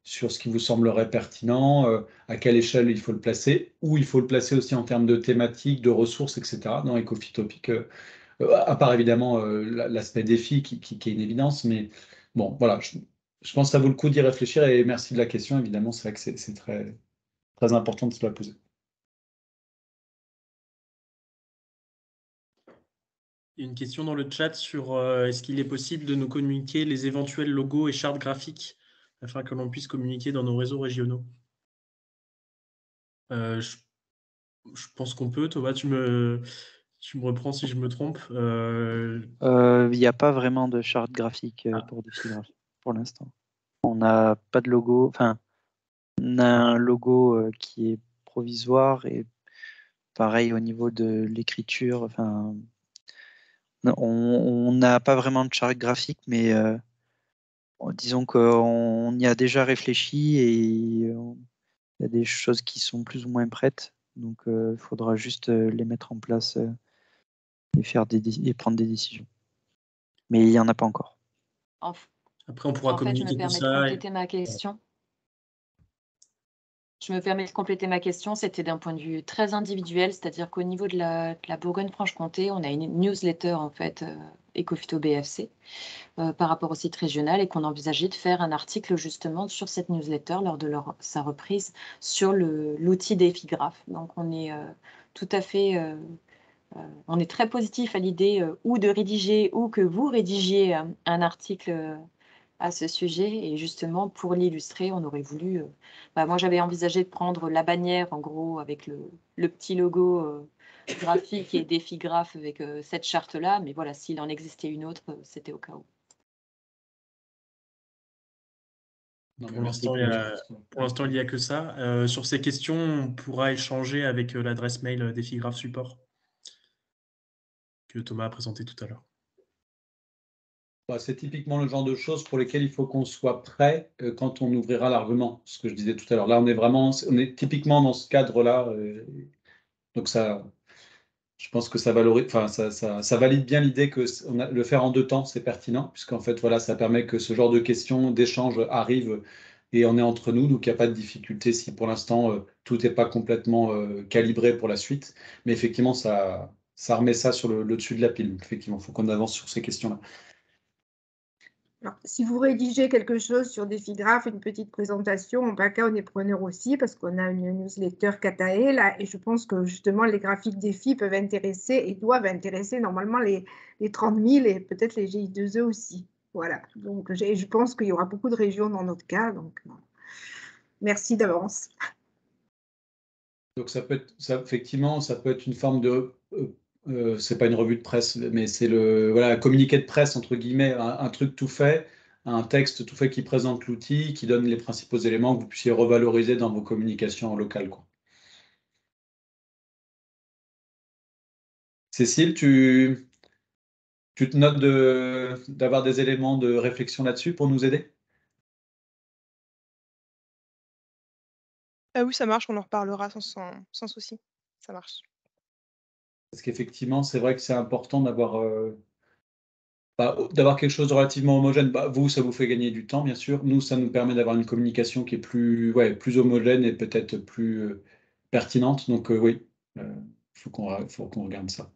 sur ce qui vous semblerait pertinent, à quelle échelle il faut le placer, ou il faut le placer aussi en termes de thématiques, de ressources, etc. dans Ecophytopic, à part évidemment l'aspect défi qui est une évidence, mais bon, voilà, je pense que ça vaut le coup d'y réfléchir, et merci de la question, évidemment, c'est vrai que c'est très, très important de se la poser. Il y a une question dans le chat sur est-ce qu'il est possible de nous communiquer les éventuels logos et chartes graphiques afin que l'on puisse communiquer dans nos réseaux régionaux. Je pense qu'on peut. Thomas, tu me reprends si je me trompe. Il n'y a pas vraiment de charte graphique pour Défigraph pour l'instant. On n'a pas de logo. Enfin, on a un logo qui est provisoire, et pareil au niveau de l'écriture. Enfin, on n'a pas vraiment de charte graphique, mais disons qu'on y a déjà réfléchi, et il y a des choses qui sont plus ou moins prêtes. Donc, il faudra juste les mettre en place et prendre des décisions. Mais il n'y en a pas encore. Après, on pourra communiquer tout ça. Je me permets de compléter ma question. Je me permets de compléter ma question. C'était d'un point de vue très individuel, c'est-à-dire qu'au niveau de la Bourgogne-Franche-Comté, on a une newsletter en fait Ecophyto BFC par rapport au site régional, et qu'on envisageait de faire un article justement sur cette newsletter lors de sa reprise sur l'outil Défigraph. Donc on est tout à fait, on est très positif à l'idée ou de rédiger ou que vous rédigiez un article à ce sujet, et justement pour l'illustrer, on aurait voulu. Moi, j'avais envisagé de prendre la bannière en gros avec le petit logo graphique et Défigraph avec cette charte-là, mais voilà, s'il en existait une autre, c'était au cas où. Pour l'instant, il n'y a que ça. Sur ces questions, on pourra échanger avec l'adresse mail Défigraph Support que Thomas a présenté tout à l'heure. C'est typiquement le genre de choses pour lesquelles il faut qu'on soit prêt quand on ouvrira l'argument, ce que je disais tout à l'heure. Là, on est typiquement dans ce cadre-là. Donc ça, je pense que ça valide bien l'idée que le faire en 2 temps, c'est pertinent, puisqu'en fait, voilà, ça permet que ce genre de questions, d'échanges arrivent, et on est entre nous, donc il n'y a pas de difficulté si pour l'instant tout n'est pas complètement calibré pour la suite. Mais effectivement, ça remet ça sur le dessus de la pile. Donc, effectivement, il faut qu'on avance sur ces questions-là. Alors, si vous rédigez quelque chose sur Défigraph, une petite présentation, en PACA, on est preneur aussi, parce qu'on a une newsletter Katae, là, et je pense que justement les graphiques défis peuvent intéresser et doivent intéresser normalement les 30 000 et peut-être les GI2E aussi. Voilà, donc je pense qu'il y aura beaucoup de régions dans notre cas, donc merci d'avance. Donc effectivement, ça peut être une forme de c'est pas une revue de presse, mais c'est un communiqué de presse, entre guillemets, un truc tout fait, un texte tout fait qui présente l'outil, qui donne les principaux éléments que vous puissiez revaloriser dans vos communications locales, quoi. Cécile, tu te notes d'avoir des éléments de réflexion là-dessus pour nous aider? Ah oui, ça marche, on en reparlera sans souci. Ça marche. Parce qu'effectivement, c'est vrai que c'est important d'avoir quelque chose de relativement homogène. Vous, ça vous fait gagner du temps, bien sûr. Nous, ça nous permet d'avoir une communication qui est plus homogène et peut-être plus pertinente. Donc oui, faut qu'on regarde ça.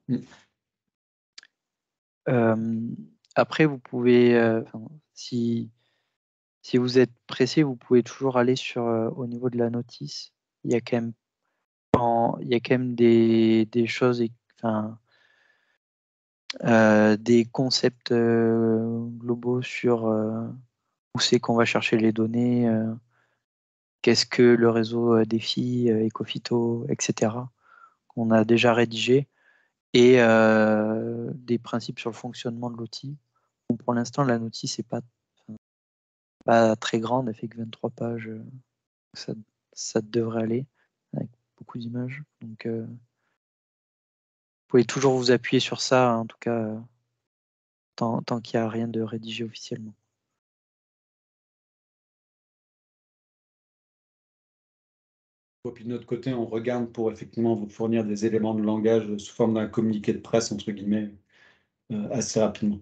Après, vous pouvez, si vous êtes pressé, vous pouvez toujours aller au niveau de la notice. Il y a quand même des choses, des concepts globaux sur où c'est qu'on va chercher les données, qu'est-ce que le réseau DeFi, Ecofito, etc., qu'on a déjà rédigé, et des principes sur le fonctionnement de l'outil. Bon, pour l'instant, la notice n'est pas très grande, elle fait que 23 pages, ça devrait aller, avec beaucoup d'images. Donc, vous pouvez toujours vous appuyer sur ça, en tout cas, tant qu'il n'y a rien de rédigé officiellement. Et puis de notre côté, on regarde pour effectivement vous fournir des éléments de langage sous forme d'un communiqué de presse, entre guillemets, assez rapidement.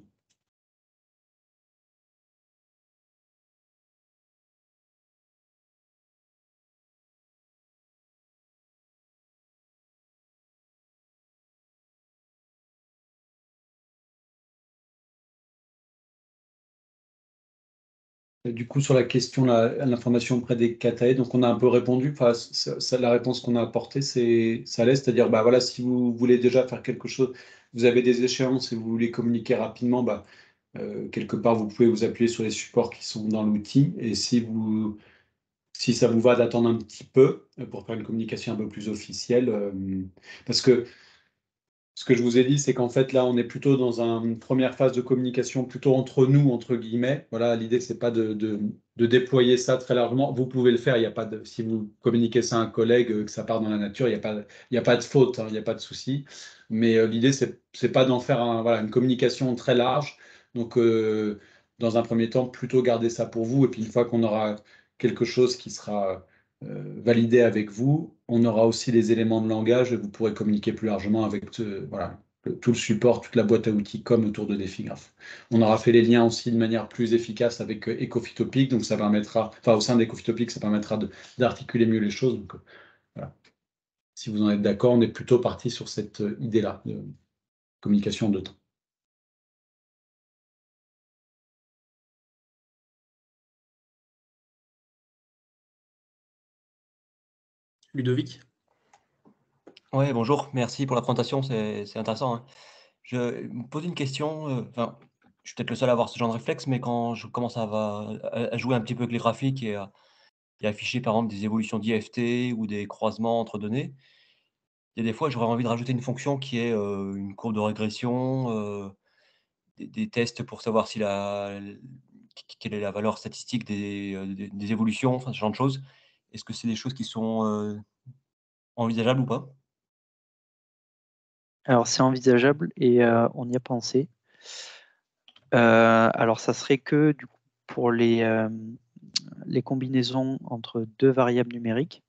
Du coup, sur la question, l'information auprès des KTE, donc on a un peu répondu. Enfin, la réponse qu'on a apportée, ça allait, c'est-à-dire, voilà, si vous voulez déjà faire quelque chose, vous avez des échéances et vous voulez communiquer rapidement, quelque part, vous pouvez vous appuyer sur les supports qui sont dans l'outil. Et si ça vous va d'attendre un petit peu pour faire une communication un peu plus officielle, parce que ce que je vous ai dit, c'est qu'en fait, là, on est plutôt dans une première phase de communication, plutôt entre nous, entre guillemets. Voilà, l'idée, c'est pas de déployer ça très largement. Vous pouvez le faire, il y a pas si vous communiquez ça à un collègue, que ça part dans la nature, il n'y a pas de faute, hein, il n'y a pas de souci. Mais l'idée, c'est pas d'en faire une communication très large. Donc, dans un premier temps, plutôt garder ça pour vous. Et puis, une fois qu'on aura quelque chose qui sera validé avec vous, on aura aussi les éléments de langage et vous pourrez communiquer plus largement avec tout le support, toute la boîte à outils comme autour de Defigraph. On aura fait les liens aussi de manière plus efficace avec Ecofitopic, donc ça permettra, au sein d'Ecofitopic, ça permettra d'articuler mieux les choses. Donc, voilà. Si vous en êtes d'accord, on est plutôt parti sur cette idée-là de communication en deux temps. Ludovic? Oui, bonjour, merci pour la présentation, c'est intéressant, hein. Je me pose une question, je suis peut-être le seul à avoir ce genre de réflexe, mais quand je commence à jouer un petit peu avec les graphiques et afficher par exemple des évolutions d'IFT ou des croisements entre données, il y a des fois j'aurais envie de rajouter une fonction qui est une courbe de régression, des tests pour savoir si quelle est la valeur statistique des évolutions, enfin ce genre de choses. Est-ce que c'est des choses qui sont envisageables ou pas? Alors, c'est envisageable et on y a pensé. Alors, ça serait que du coup, pour les combinaisons entre deux variables numériques.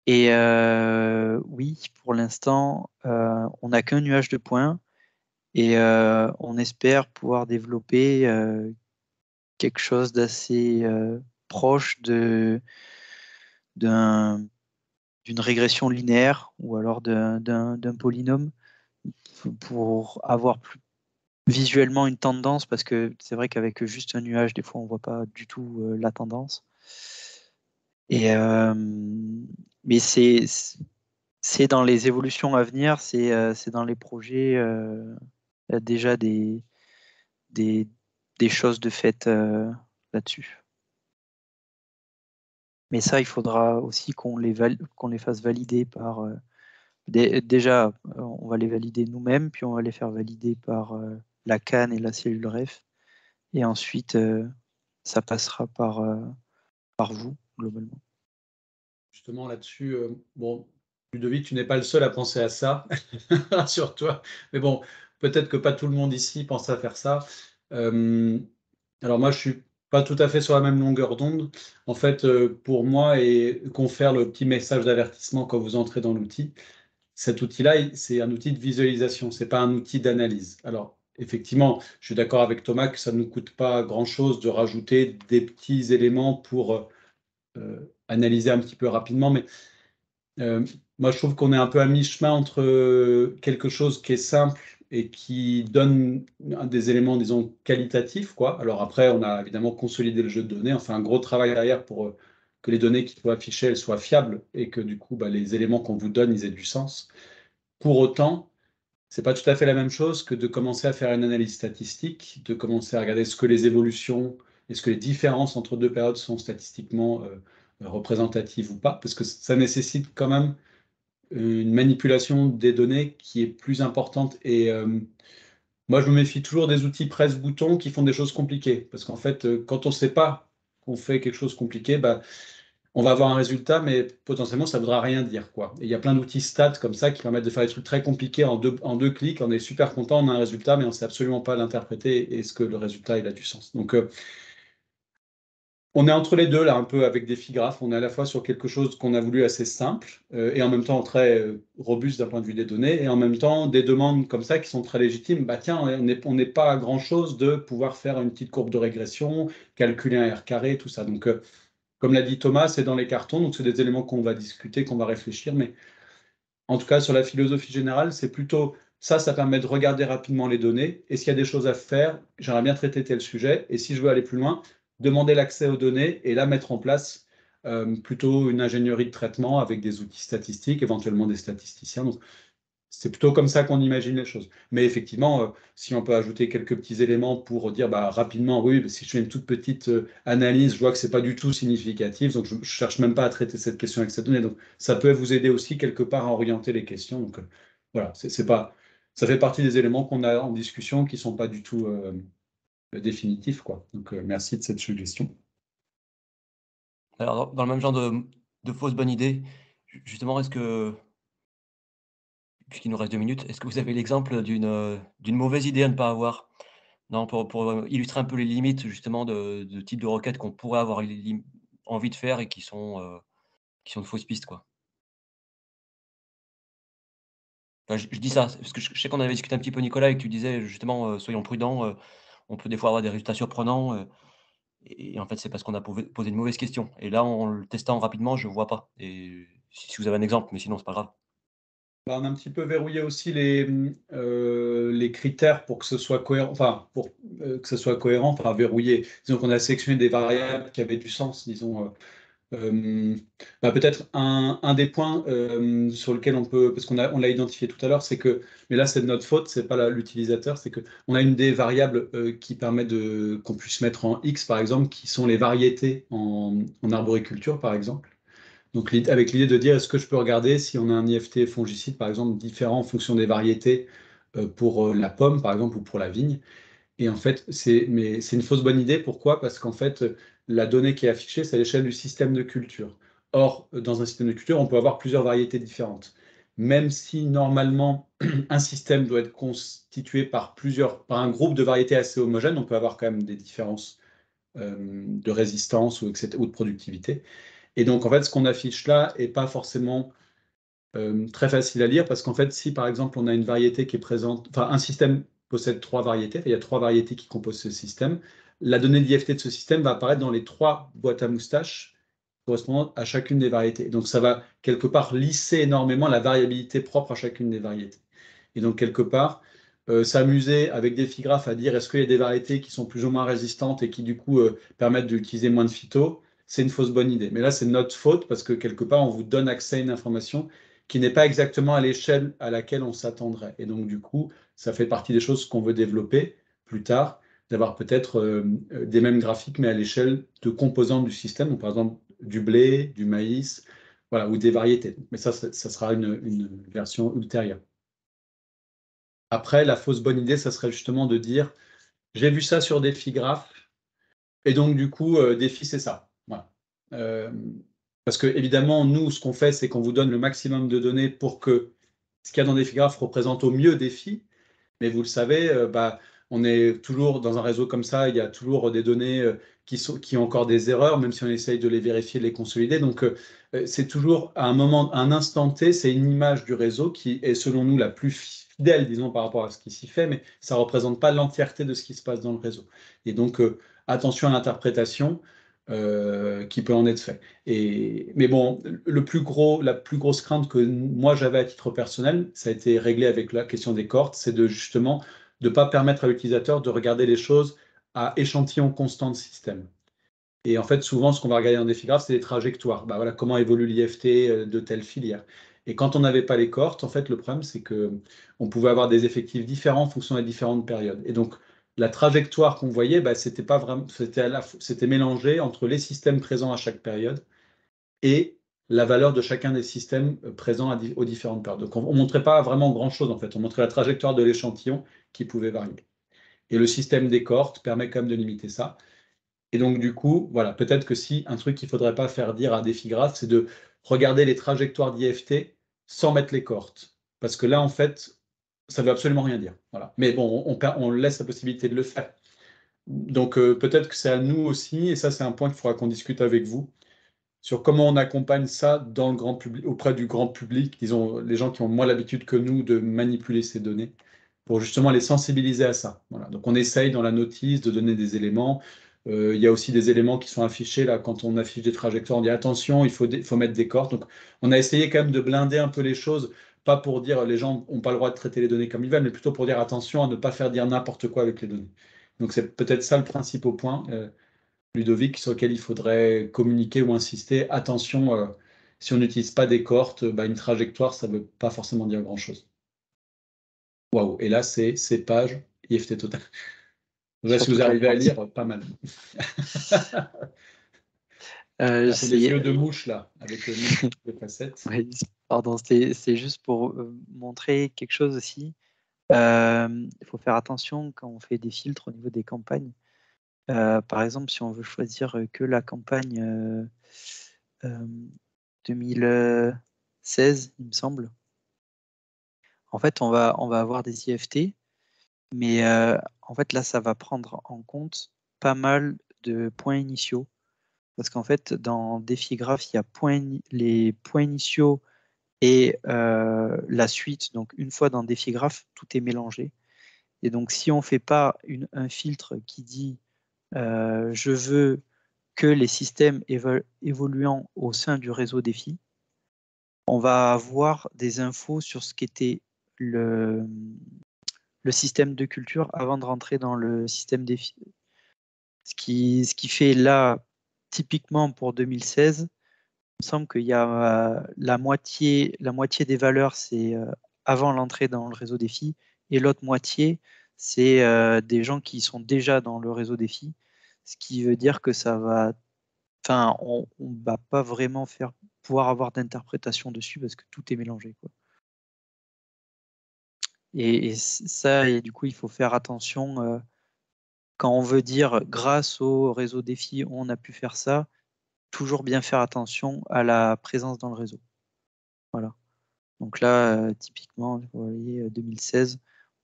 Et oui, pour l'instant, on n'a qu'un nuage de points et on espère pouvoir développer quelque chose d'assez proche d'une régression linéaire ou alors d'un polynôme pour avoir visuellement une tendance, parce que c'est vrai qu'avec juste un nuage, des fois, on ne voit pas du tout la tendance. Et, mais c'est dans les évolutions à venir, c'est dans les projets, il y a déjà des choses de fait là-dessus. Mais ça, il faudra aussi qu'on les fasse valider par Déjà, on va les valider nous-mêmes, puis on va les faire valider par la CAN et la cellule REF. Et ensuite, ça passera par vous, globalement. Justement, là-dessus, bon, Ludovic, tu n'es pas le seul à penser à ça, rassure-toi. Mais bon, peut-être que pas tout le monde ici pense à faire ça. Alors moi, je suis pas tout à fait sur la même longueur d'onde. En fait, pour moi, et confère le petit message d'avertissement quand vous entrez dans l'outil, cet outil-là, c'est un outil de visualisation, c'est pas un outil d'analyse. Alors, effectivement, je suis d'accord avec Thomas que ça ne nous coûte pas grand-chose de rajouter des petits éléments pour analyser un petit peu rapidement, mais moi, je trouve qu'on est un peu à mi-chemin entre quelque chose qui est simple et qui donne des éléments, disons, qualitatifs, quoi. Alors après, on a évidemment consolidé le jeu de données, on fait un gros travail derrière pour que les données qui soient affichées, elles soient fiables et que du coup, les éléments qu'on vous donne, ils aient du sens. Pour autant, c'est pas tout à fait la même chose que de commencer à faire une analyse statistique, de commencer à regarder ce que les évolutions, est-ce que les différences entre deux périodes sont statistiquement représentatives ou pas, parce que ça nécessite quand même une manipulation des données qui est plus importante. Et moi, je me méfie toujours des outils presse-bouton qui font des choses compliquées, parce qu'en fait, quand on ne sait pas qu'on fait quelque chose de compliqué, on va avoir un résultat, mais potentiellement, ça ne voudra rien dire, quoi. Et il y a plein d'outils stats comme ça qui permettent de faire des trucs très compliqués en deux clics. On est super content, on a un résultat, mais on ne sait absolument pas l'interpréter. Est-ce que le résultat, il a du sens? Donc, on est entre les deux, là, un peu avec des graphes. On est à la fois sur quelque chose qu'on a voulu assez simple et en même temps très robuste d'un point de vue des données, et en même temps des demandes comme ça qui sont très légitimes. Bah tiens, on n'est pas à grand-chose de pouvoir faire une petite courbe de régression, calculer un R carré, tout ça. Donc, comme l'a dit Thomas, c'est dans les cartons, donc c'est des éléments qu'on va discuter, qu'on va réfléchir, mais en tout cas, sur la philosophie générale, c'est plutôt ça permet de regarder rapidement les données. Et s'il y a des choses à faire, j'aimerais bien traiter tel sujet. Et si je veux aller plus loin, demander l'accès aux données et là mettre en place plutôt une ingénierie de traitement avec des outils statistiques, éventuellement des statisticiens. Donc, c'est plutôt comme ça qu'on imagine les choses. Mais effectivement, si on peut ajouter quelques petits éléments pour dire rapidement, oui, si je fais une toute petite analyse, je vois que ce n'est pas du tout significatif, donc je ne cherche même pas à traiter cette question avec cette donnée. Donc, ça peut vous aider aussi quelque part à orienter les questions. Donc, voilà, ça fait partie des éléments qu'on a en discussion qui ne sont pas du tout définitifs, quoi. Donc, merci de cette suggestion. Alors, dans le même genre de fausse bonne idée, justement, est-ce que, puisqu'il nous reste 2 minutes, est-ce que vous avez l'exemple d'une mauvaise idée à ne pas avoir? Non, pour illustrer un peu les limites justement de type de requêtes qu'on pourrait avoir envie de faire et qui sont de fausses pistes, quoi. Enfin, je dis ça, parce que je sais qu'on avait discuté un petit peu, Nicolas, et que tu disais justement, soyons prudents, on peut des fois avoir des résultats surprenants, et en fait, c'est parce qu'on a posé une mauvaise question. Et là, en le testant rapidement, je vois pas. Et si vous avez un exemple, mais sinon, c'est pas grave. On a un petit peu verrouillé aussi les critères pour que ce soit cohérent, enfin, pour que ce soit cohérent, enfin, verrouillé. Disons qu'on a sélectionné des variables qui avaient du sens, disons. Peut-être un des points sur lequel on peut, parce on l'a identifié tout à l'heure, c'est que, mais là c'est de notre faute, c'est pas l'utilisateur, c'est que on a une des variables qui permet qu'on puisse mettre en X par exemple, qui sont les variétés en arboriculture par exemple. Donc avec l'idée de dire est-ce que je peux regarder si on a un IFT fongicide par exemple différent en fonction des variétés pour la pomme par exemple ou pour la vigne. Et en fait, c'est une fausse bonne idée. Pourquoi? Parce qu'en fait, la donnée qui est affichée, c'est à l'échelle du système de culture. Or, dans un système de culture, on peut avoir plusieurs variétés différentes. Même si normalement, un système doit être constitué par un groupe de variétés assez homogènes, on peut avoir quand même des différences de résistance ou de productivité. Et donc, en fait, ce qu'on affiche là n'est pas forcément très facile à lire parce qu'en fait, si par exemple on a une variété qui est présente, enfin un système possède 3 variétés, il y a 3 variétés qui composent ce système, la donnée d'IFT de ce système va apparaître dans les 3 boîtes à moustaches correspondant à chacune des variétés. Donc ça va quelque part lisser énormément la variabilité propre à chacune des variétés. Et donc quelque part, s'amuser avec des graphes à dire est-ce qu'il y a des variétés qui sont plus ou moins résistantes et qui du coup permettent d'utiliser moins de phyto, c'est une fausse bonne idée. Mais là, c'est notre faute parce que quelque part, on vous donne accès à une information qui n'est pas exactement à l'échelle à laquelle on s'attendrait. Et donc, du coup, ça fait partie des choses qu'on veut développer plus tard, d'avoir peut-être des mêmes graphiques, mais à l'échelle de composantes du système. Donc, par exemple, du blé, du maïs, voilà, ou des variétés. Mais ça sera une version ultérieure. Après, la fausse bonne idée, ça serait justement de dire, j'ai vu ça sur Delphigraph, et donc du coup, Delphi, c'est ça. Voilà. Parce que évidemment, nous, ce qu'on fait, c'est qu'on vous donne le maximum de données pour que ce qu'il y a dans Delphigraph représente au mieux Delphi. Mais vous le savez, on est toujours dans un réseau comme ça, il y a toujours des données qui ont encore des erreurs, même si on essaye de les vérifier, de les consolider. Donc, c'est toujours à un instant T, c'est une image du réseau qui est selon nous la plus fidèle, disons, par rapport à ce qui s'y fait, mais ça ne représente pas l'entièreté de ce qui se passe dans le réseau. Et donc, attention à l'interprétation qui peut en être fait. Mais bon, la plus grosse crainte que moi j'avais à titre personnel, ça a été réglé avec la question des cohortes, c'est de justement de ne pas permettre à l'utilisateur de regarder les choses à échantillon constant de système. Et en fait, souvent, ce qu'on va regarder dans Delphigraph, c'est les trajectoires. Bah, voilà, comment évolue l'IFT de telle filière. Et quand on n'avait pas les cohortes, en fait, le problème, c'est qu'on pouvait avoir des effectifs différents en fonction des différentes périodes. Et donc, la trajectoire qu'on voyait, bah, c'était pas vraiment, c'était mélangé entre les systèmes présents à chaque période et la valeur de chacun des systèmes présents aux différentes périodes. Donc, on ne montrait pas vraiment grand-chose, en fait. On montrait la trajectoire de l'échantillon qui pouvait varier. Et le système des cohortes permet quand même de limiter ça. Et donc, du coup, voilà, peut-être que si un truc qu'il ne faudrait pas faire dire à Delphigraph, c'est de regarder les trajectoires d'IFT sans mettre les cohortes. Parce que là, en fait, ça ne veut absolument rien dire. Voilà. Mais bon, on laisse la possibilité de le faire. Donc, peut-être que c'est à nous aussi, et ça, c'est un point qu'il faudra qu'on discute avec vous, sur comment on accompagne ça dans le grand public, auprès du grand public, disons, les gens qui ont moins l'habitude que nous de manipuler ces données, pour justement les sensibiliser à ça. Voilà. Donc, on essaye dans la notice de donner des éléments. Il y a aussi des éléments qui sont affichés là quand on affiche des trajectoires. On dit attention, il faut mettre des cohortes. Donc, on a essayé quand même de blinder un peu les choses, pas pour dire les gens n'ont pas le droit de traiter les données comme ils veulent, mais plutôt pour dire attention à ne pas faire dire n'importe quoi avec les données. Donc, c'est peut-être ça le principal point, Ludovic, sur lequel il faudrait communiquer ou insister. Attention, si on n'utilise pas des cohortes, une trajectoire, ça ne veut pas forcément dire grand-chose. Waouh, et là, c'est page IFT total. Si vous arrivez à lire, pas mal. C'est des yeux de mouche, là, avec les facettes. Oui, pardon, c'est juste pour montrer quelque chose aussi. Il faut faire attention quand on fait des filtres au niveau des campagnes. Par exemple, si on veut choisir que la campagne 2016, il me semble, en fait, on va avoir des IFT, mais en fait, là, ça va prendre en compte pas mal de points initiaux. Parce qu'en fait, dans Delphigraph, il y a les points initiaux et la suite. Donc, une fois dans Delphigraph, tout est mélangé. Et donc, si on ne fait pas un filtre qui dit je veux que les systèmes évoluant au sein du réseau Delphi, on va avoir des infos sur ce qu'était le système de culture avant de rentrer dans le système Delphi. Ce qui fait là, typiquement pour 2016, il me semble qu'il y a la moitié des valeurs, c'est avant l'entrée dans le réseau Delphi, et l'autre moitié, c'est des gens qui sont déjà dans le réseau Delphi, ce qui veut dire que ça va, enfin, on ne va pas vraiment pouvoir avoir d'interprétation dessus parce que tout est mélangé, quoi. Et ça, et du coup, il faut faire attention quand on veut dire grâce au réseau Delphi, on a pu faire ça, toujours bien faire attention à la présence dans le réseau. Voilà. Donc là, typiquement, vous voyez, 2016,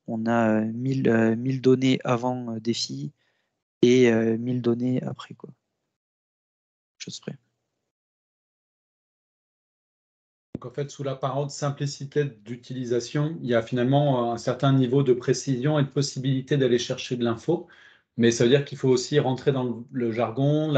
on a 1000 données avant Delphi et 1000 données après, quoi. Chose près. Donc en fait, sous l'apparente simplicité d'utilisation, il y a finalement un certain niveau de précision et de possibilité d'aller chercher de l'info. Mais ça veut dire qu'il faut aussi rentrer dans le jargon.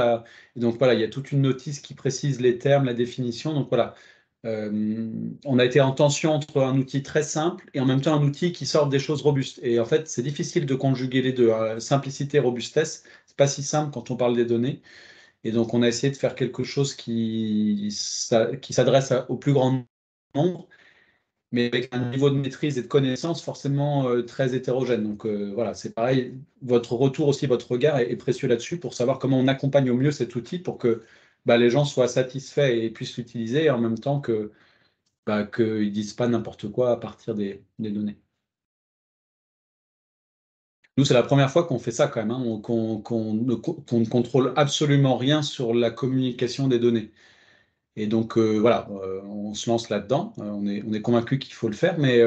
Et donc voilà, il y a toute une notice qui précise les termes, la définition. Donc voilà, on a été en tension entre un outil très simple et en même temps un outil qui sort des choses robustes. Et en fait, c'est difficile de conjuguer les deux. Simplicité et robustesse, c'est pas si simple quand on parle des données. Et donc, on a essayé de faire quelque chose qui s'adresse au plus grand nombre, mais avec un niveau de maîtrise et de connaissance forcément très hétérogène. Donc, voilà, c'est pareil. Votre retour aussi, votre regard est précieux là-dessus pour savoir comment on accompagne au mieux cet outil pour que les gens soient satisfaits et puissent l'utiliser, et en même temps qu'ils ne disent pas n'importe quoi à partir des données. Nous, c'est la première fois qu'on fait ça quand même, hein, qu'on ne contrôle absolument rien sur la communication des données. Et donc, voilà, on se lance là-dedans. On est convaincu qu'il faut le faire, mais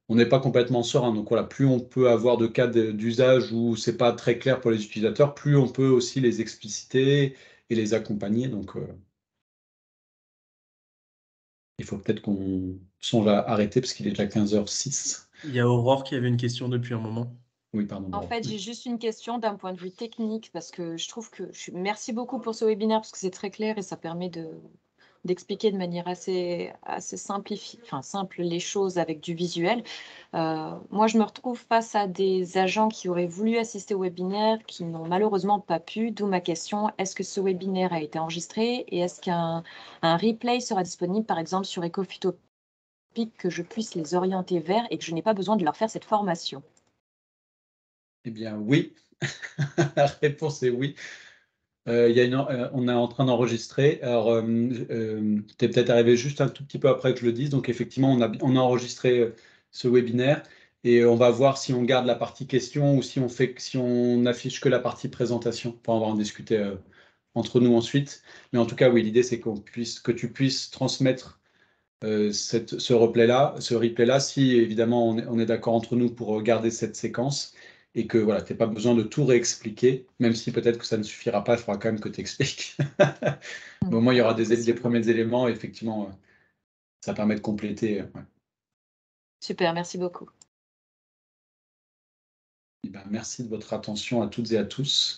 on n'est pas complètement serein. Donc voilà, plus on peut avoir de cas d'usage où c'est pas très clair pour les utilisateurs, plus on peut aussi les expliciter et les accompagner. Donc, il faut peut-être qu'on songe à arrêter parce qu'il est déjà 15h06. Il y a Aurore qui avait une question depuis un moment. Oui, pardon. En fait, j'ai juste une question d'un point de vue technique parce que je trouve que merci beaucoup pour ce webinaire parce que c'est très clair et ça permet d'expliquer de manière assez simple les choses avec du visuel. Moi, je me retrouve face à des agents qui auraient voulu assister au webinaire, qui n'ont malheureusement pas pu, d'où ma question, est-ce que ce webinaire a été enregistré et est-ce qu'un replay sera disponible, par exemple, sur Ecofutopic, que je puisse les orienter vers et que je n'ai pas besoin de leur faire cette formation? Eh bien, oui. La réponse est oui. On est en train d'enregistrer. Alors, tu es peut-être arrivé juste un tout petit peu après que je le dise. Donc, effectivement, on a enregistré ce webinaire et on va voir si on garde la partie question ou si on affiche que la partie présentation pour en discuter entre nous ensuite. Mais en tout cas, oui, l'idée, c'est que tu puisses transmettre ce replay-là, si évidemment on est d'accord entre nous pour garder cette séquence et que voilà, tu n'as pas besoin de tout réexpliquer, même si peut-être que ça ne suffira pas, il faudra quand même que tu expliques. Mais au moins, il y aura des premiers éléments, et effectivement, ça permet de compléter. Ouais. Super, merci beaucoup. Et ben, merci de votre attention à toutes et à tous.